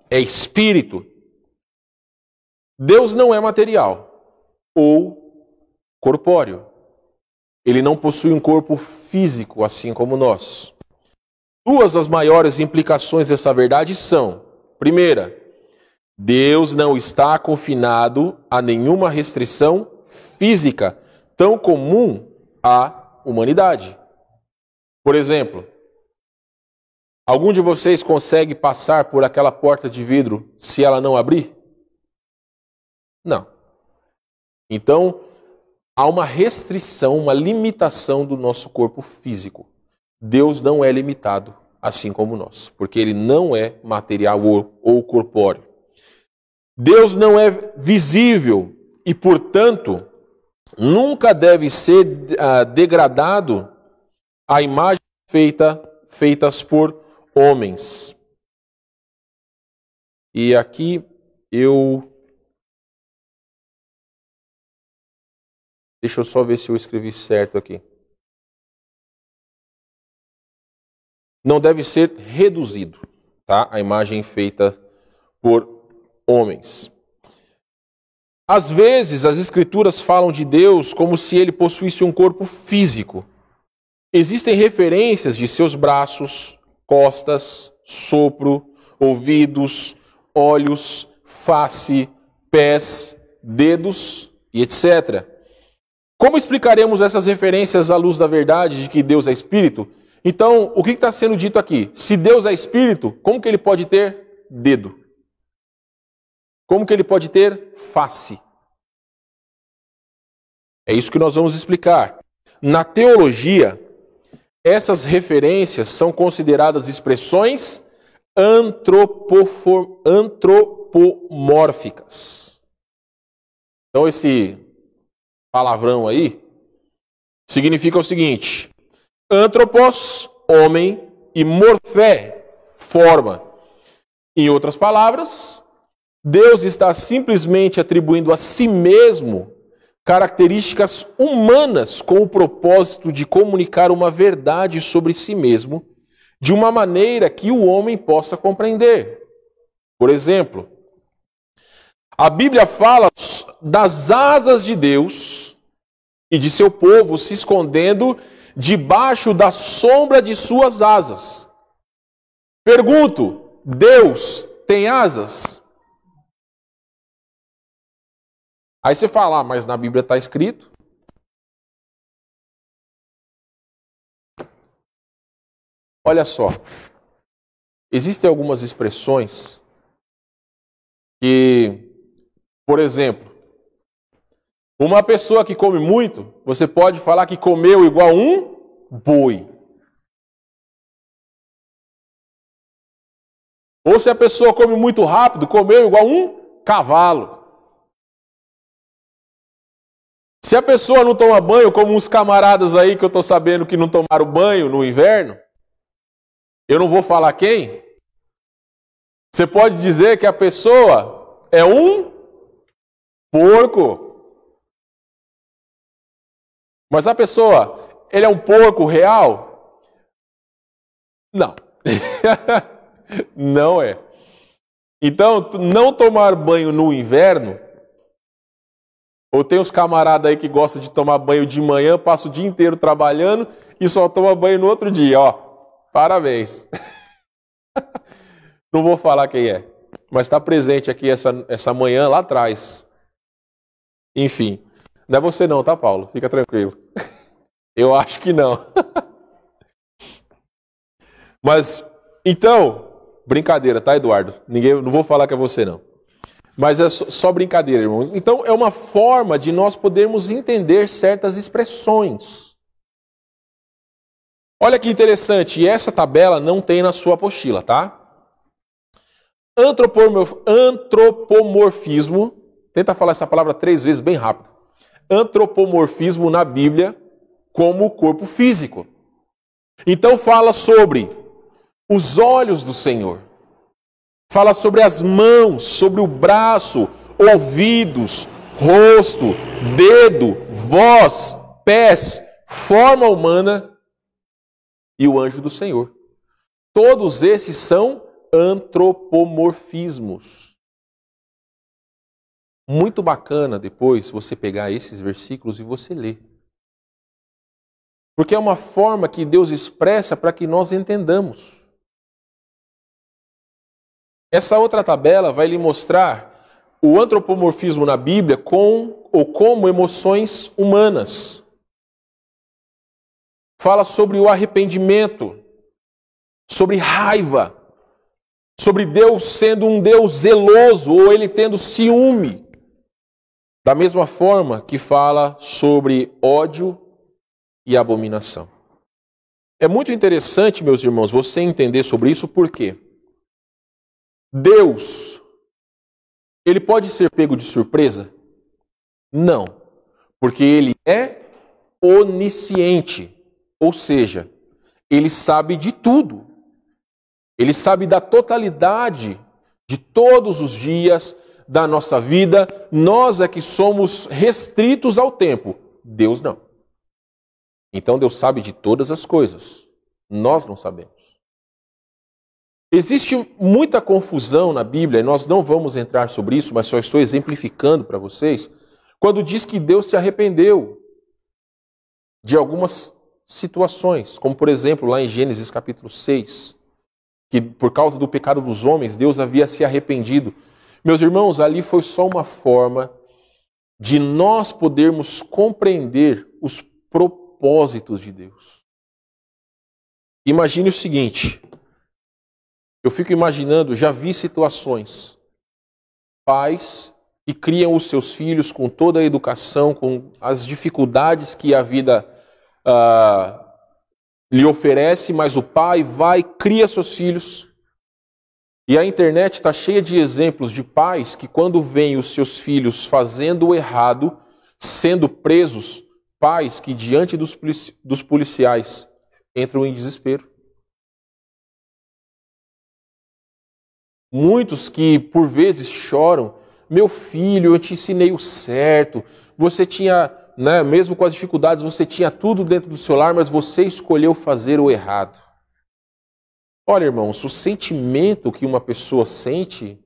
é Espírito. Deus não é material ou corpóreo. Ele não possui um corpo físico, assim como nós. Duas das maiores implicações dessa verdade são: primeira, Deus não está confinado a nenhuma restrição física tão comum à humanidade. Por exemplo, algum de vocês consegue passar por aquela porta de vidro se ela não abrir? Não. Então, há uma restrição, uma limitação do nosso corpo físico. Deus não é limitado, assim como nós, porque ele não é material ou corpóreo. Deus não é visível e, portanto, nunca deve ser degradado a imagem feitas por homens. E aqui deixa eu só ver se eu escrevi certo aqui. Não deve ser reduzido, tá? A imagem feita por homens. Às vezes, as Escrituras falam de Deus como se ele possuísse um corpo físico. Existem referências de seus braços, costas, sopro, ouvidos, olhos, face, pés, dedos e etc. Como explicaremos essas referências à luz da verdade de que Deus é Espírito? Então, o que está sendo dito aqui? Se Deus é Espírito, como que ele pode ter dedo? Como que ele pode ter face? É isso que nós vamos explicar. Na teologia, essas referências são consideradas expressões antropomórficas. Então, esse palavrão aí significa o seguinte: antropos, homem, e morfé, forma. Em outras palavras, Deus está simplesmente atribuindo a si mesmo características humanas com o propósito de comunicar uma verdade sobre si mesmo de uma maneira que o homem possa compreender. Por exemplo, a Bíblia fala das asas de Deus e de seu povo se escondendo debaixo da sombra de suas asas. Pergunto, Deus tem asas? Aí você fala, mas na Bíblia está escrito. Olha só, existem algumas expressões que, por exemplo, uma pessoa que come muito, você pode falar que comeu igual um boi. Ou se a pessoa come muito rápido, comeu igual um cavalo. Se a pessoa não toma banho, como uns camaradas aí que eu estou sabendo que não tomaram banho no inverno, eu não vou falar quem, você pode dizer que a pessoa é um porco. Mas a pessoa, ele é um porco real? Não. Não é. Então, não tomar banho no inverno, Ou tem uns camaradas aí que gostam de tomar banho de manhã, passa o dia inteiro trabalhando e só toma banho no outro dia, ó. Parabéns. Não vou falar quem é, mas está presente aqui essa manhã lá atrás. Enfim, não é você não, tá, Paulo? Fica tranquilo. Eu acho que não. Mas, então, brincadeira, tá, Eduardo? Não vou falar que é você não. Mas é só brincadeira, irmãos. Então, é uma forma de nós podermos entender certas expressões. Olha que interessante, e essa tabela não tem na sua apostila, tá? Antropomorfismo, tenta falar essa palavra 3 vezes bem rápido. Antropomorfismo na Bíblia como o corpo físico. Então fala sobre os olhos do Senhor. Fala sobre as mãos, sobre o braço, ouvidos, rosto, dedo, voz, pés, forma humana e o anjo do Senhor. Todos esses são antropomorfismos. Muito bacana depois você pegar esses versículos e você ler. Porque é uma forma que Deus expressa para que nós entendamos. Essa outra tabela vai lhe mostrar o antropomorfismo na Bíblia com ou como emoções humanas. Fala sobre o arrependimento, sobre raiva, sobre Deus sendo um Deus zeloso ou ele tendo ciúme. Da mesma forma que fala sobre ódio e abominação. É muito interessante, meus irmãos, você entender sobre isso, por quê? Deus, ele pode ser pego de surpresa? Não, porque ele é onisciente, ou seja, ele sabe de tudo. Ele sabe da totalidade de todos os dias da nossa vida. Nós é que somos restritos ao tempo, Deus não. Então Deus sabe de todas as coisas, nós não sabemos. Existe muita confusão na Bíblia, e nós não vamos entrar sobre isso, mas só estou exemplificando para vocês, quando diz que Deus se arrependeu de algumas situações, como por exemplo lá em Gênesis capítulo 6, que por causa do pecado dos homens, Deus havia se arrependido. Meus irmãos, ali foi só uma forma de nós podermos compreender os propósitos de Deus. Imagine o seguinte, eu fico imaginando, já vi situações, pais que criam os seus filhos com toda a educação, com as dificuldades que a vida lhe oferece, mas o pai vai, cria seus filhos. E a internet está cheia de exemplos de pais que quando veem os seus filhos fazendo o errado, sendo presos, pais que diante dos policiais entram em desespero. Muitos que por vezes choram, meu filho, eu te ensinei o certo, você tinha, né, mesmo com as dificuldades, você tinha tudo dentro do seu lar, mas você escolheu fazer o errado. Olha, irmãos, o sentimento que uma pessoa sente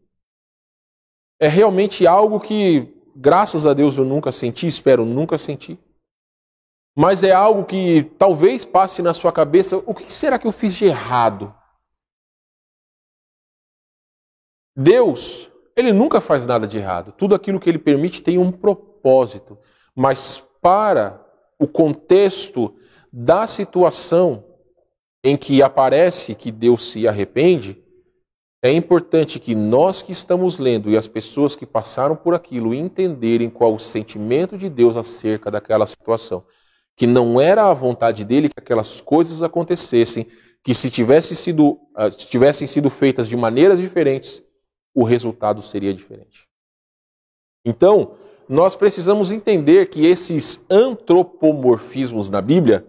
é realmente algo que, graças a Deus, eu nunca senti, espero nunca sentir. Mas é algo que talvez passe na sua cabeça, o que será que eu fiz de errado? Deus, ele nunca faz nada de errado. Tudo aquilo que ele permite tem um propósito. Mas para o contexto da situação em que aparece que Deus se arrepende, é importante que nós que estamos lendo e as pessoas que passaram por aquilo entenderem qual o sentimento de Deus acerca daquela situação. Que não era a vontade dele que aquelas coisas acontecessem, que se tivessem sido feitas de maneiras diferentes, o resultado seria diferente. Então, nós precisamos entender que esses antropomorfismos na Bíblia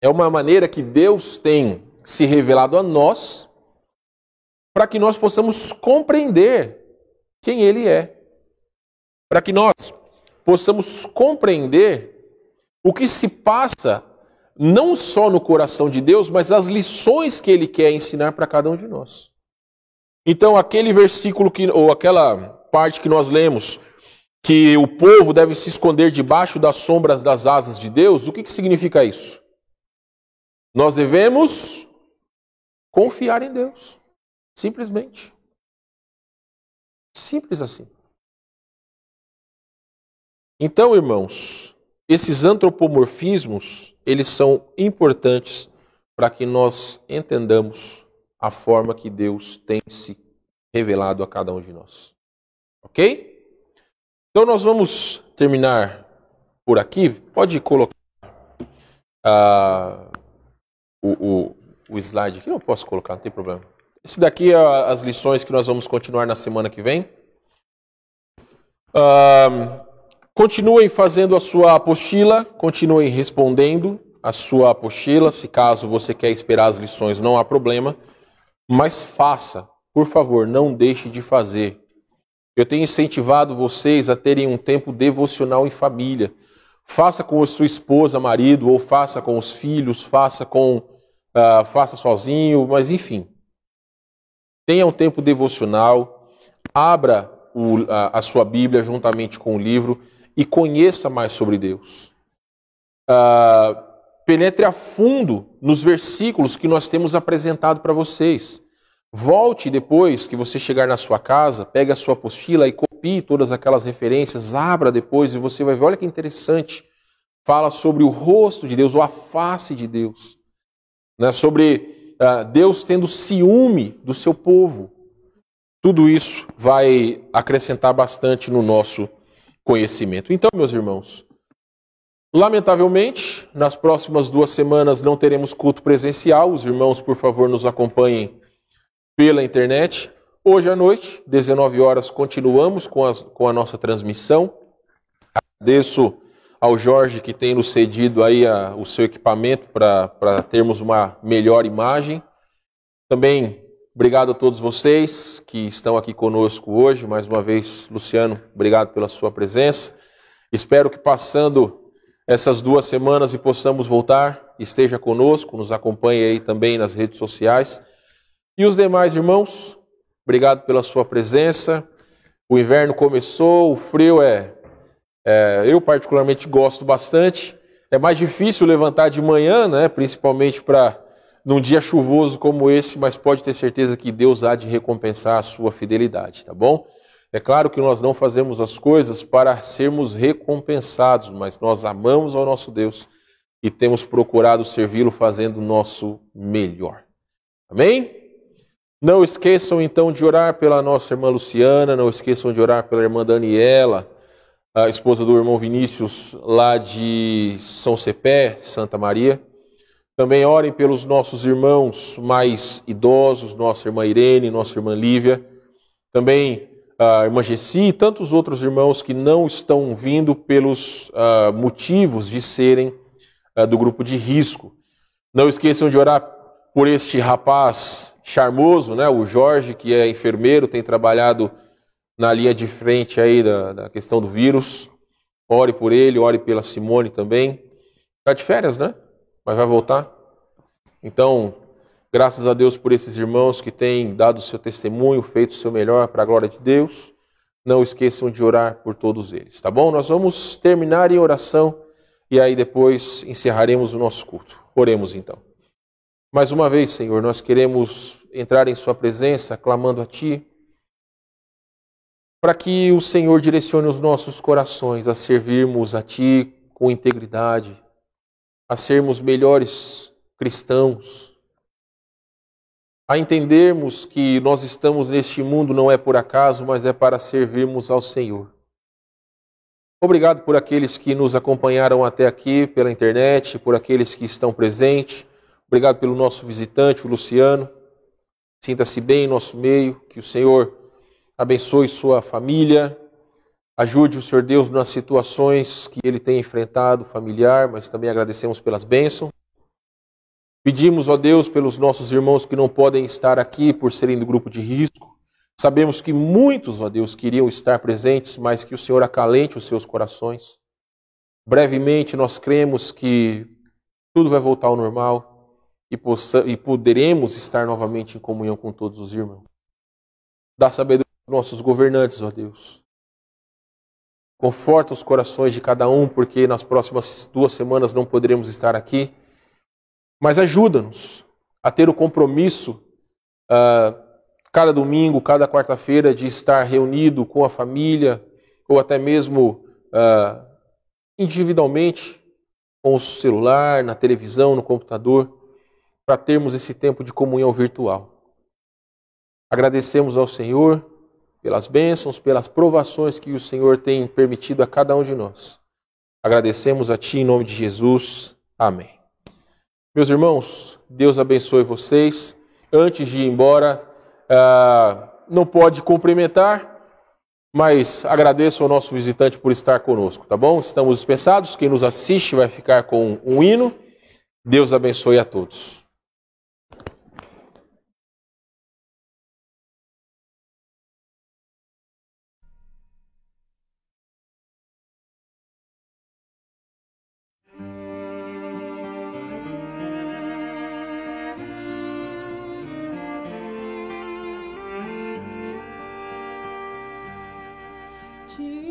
é uma maneira que Deus tem se revelado a nós para que nós possamos compreender quem Ele é. Para que nós possamos compreender o que se passa não só no coração de Deus, mas as lições que Ele quer ensinar para cada um de nós. Então, aquele versículo ou aquela parte que nós lemos, que o povo deve se esconder debaixo das sombras das asas de Deus, o que significa isso? Nós devemos confiar em Deus. Simplesmente. Simples assim. Então, irmãos, esses antropomorfismos, eles são importantes para que nós entendamos a forma que Deus tem se revelado a cada um de nós. Ok? Então nós vamos terminar por aqui. Pode colocar o slide aqui. Eu posso colocar, não tem problema. Esse daqui é as lições que nós vamos continuar na semana que vem. Continuem fazendo a sua apostila, continuem respondendo a sua apostila. Se caso você quer esperar as lições, não há problema. Mas faça, por favor, não deixe de fazer. Eu tenho incentivado vocês a terem um tempo devocional em família. Faça com a sua esposa, marido, ou faça com os filhos, faça sozinho, mas enfim. Tenha um tempo devocional, abra a sua Bíblia juntamente com o livro e conheça mais sobre Deus. Penetre a fundo nos versículos que nós temos apresentado para vocês. Volte depois que você chegar na sua casa, pegue a sua apostila e copie todas aquelas referências, abra depois e você vai ver, olha que interessante. Fala sobre o rosto de Deus, ou a face de Deus. Né? Sobre Deus tendo ciúme do seu povo. Tudo isso vai acrescentar bastante no nosso conhecimento. Então, meus irmãos, lamentavelmente, nas próximas 2 semanas não teremos culto presencial. Os irmãos, por favor, nos acompanhem pela internet. Hoje à noite, 19 horas, continuamos com a nossa transmissão. Agradeço ao Jorge que tem nos cedido aí o seu equipamento para termos uma melhor imagem. Também obrigado a todos vocês que estão aqui conosco hoje. Mais uma vez, Luciano, obrigado pela sua presença. Espero que passando essas 2 semanas e possamos voltar, esteja conosco, nos acompanhe aí também nas redes sociais. E os demais irmãos, obrigado pela sua presença. O inverno começou, o frio eu particularmente gosto bastante. É mais difícil levantar de manhã, né? Principalmente num dia chuvoso como esse, mas pode ter certeza que Deus há de recompensar a sua fidelidade, tá bom? É claro que nós não fazemos as coisas para sermos recompensados, mas nós amamos ao nosso Deus e temos procurado servi-lo fazendo o nosso melhor. Amém? Não esqueçam então de orar pela nossa irmã Luciana, não esqueçam de orar pela irmã Daniela, a esposa do irmão Vinícius, lá de São Cepé, Santa Maria. Também orem pelos nossos irmãos mais idosos, nossa irmã Irene, nossa irmã Lívia, também a irmã Gessi e tantos outros irmãos que não estão vindo pelos motivos de serem do grupo de risco. Não esqueçam de orar por este rapaz charmoso, né? O Jorge, que é enfermeiro, tem trabalhado na linha de frente aí da questão do vírus. Ore por ele, ore pela Simone também. Está de férias, né? Mas vai voltar. Então, graças a Deus por esses irmãos que têm dado o seu testemunho, feito o seu melhor para a glória de Deus. Não esqueçam de orar por todos eles, tá bom? Nós vamos terminar em oração e aí depois encerraremos o nosso culto. Oremos então. Mais uma vez, Senhor, nós queremos entrar em Sua presença, clamando a Ti, para que o Senhor direcione os nossos corações a servirmos a Ti com integridade, a sermos melhores cristãos, a entendermos que nós estamos neste mundo não é por acaso, mas é para servirmos ao Senhor. Obrigado por aqueles que nos acompanharam até aqui pela internet, por aqueles que estão presentes. Obrigado pelo nosso visitante, o Luciano. Sinta-se bem em nosso meio, que o Senhor abençoe sua família, ajude o Senhor Deus nas situações que ele tem enfrentado, familiar, mas também agradecemos pelas bênçãos. Pedimos, ó Deus, pelos nossos irmãos que não podem estar aqui por serem do grupo de risco. Sabemos que muitos, ó Deus, queriam estar presentes, mas que o Senhor acalente os seus corações. Brevemente nós cremos que tudo vai voltar ao normal e poderemos estar novamente em comunhão com todos os irmãos. Dá sabedoria nossos governantes, ó Deus. Conforta os corações de cada um, porque nas próximas 2 semanas não poderemos estar aqui. Mas ajuda-nos a ter o compromisso, cada domingo, cada quarta-feira, de estar reunido com a família, ou até mesmo individualmente, com o celular, na televisão, no computador, para termos esse tempo de comunhão virtual. Agradecemos ao Senhor pelas bênçãos, pelas provações que o Senhor tem permitido a cada um de nós. Agradecemos a Ti em nome de Jesus. Amém. Meus irmãos, Deus abençoe vocês. Antes de ir embora, não pode cumprimentar, mas agradeço ao nosso visitante por estar conosco, tá bom? Estamos dispensados. Quem nos assiste vai ficar com um hino. Deus abençoe a todos. Te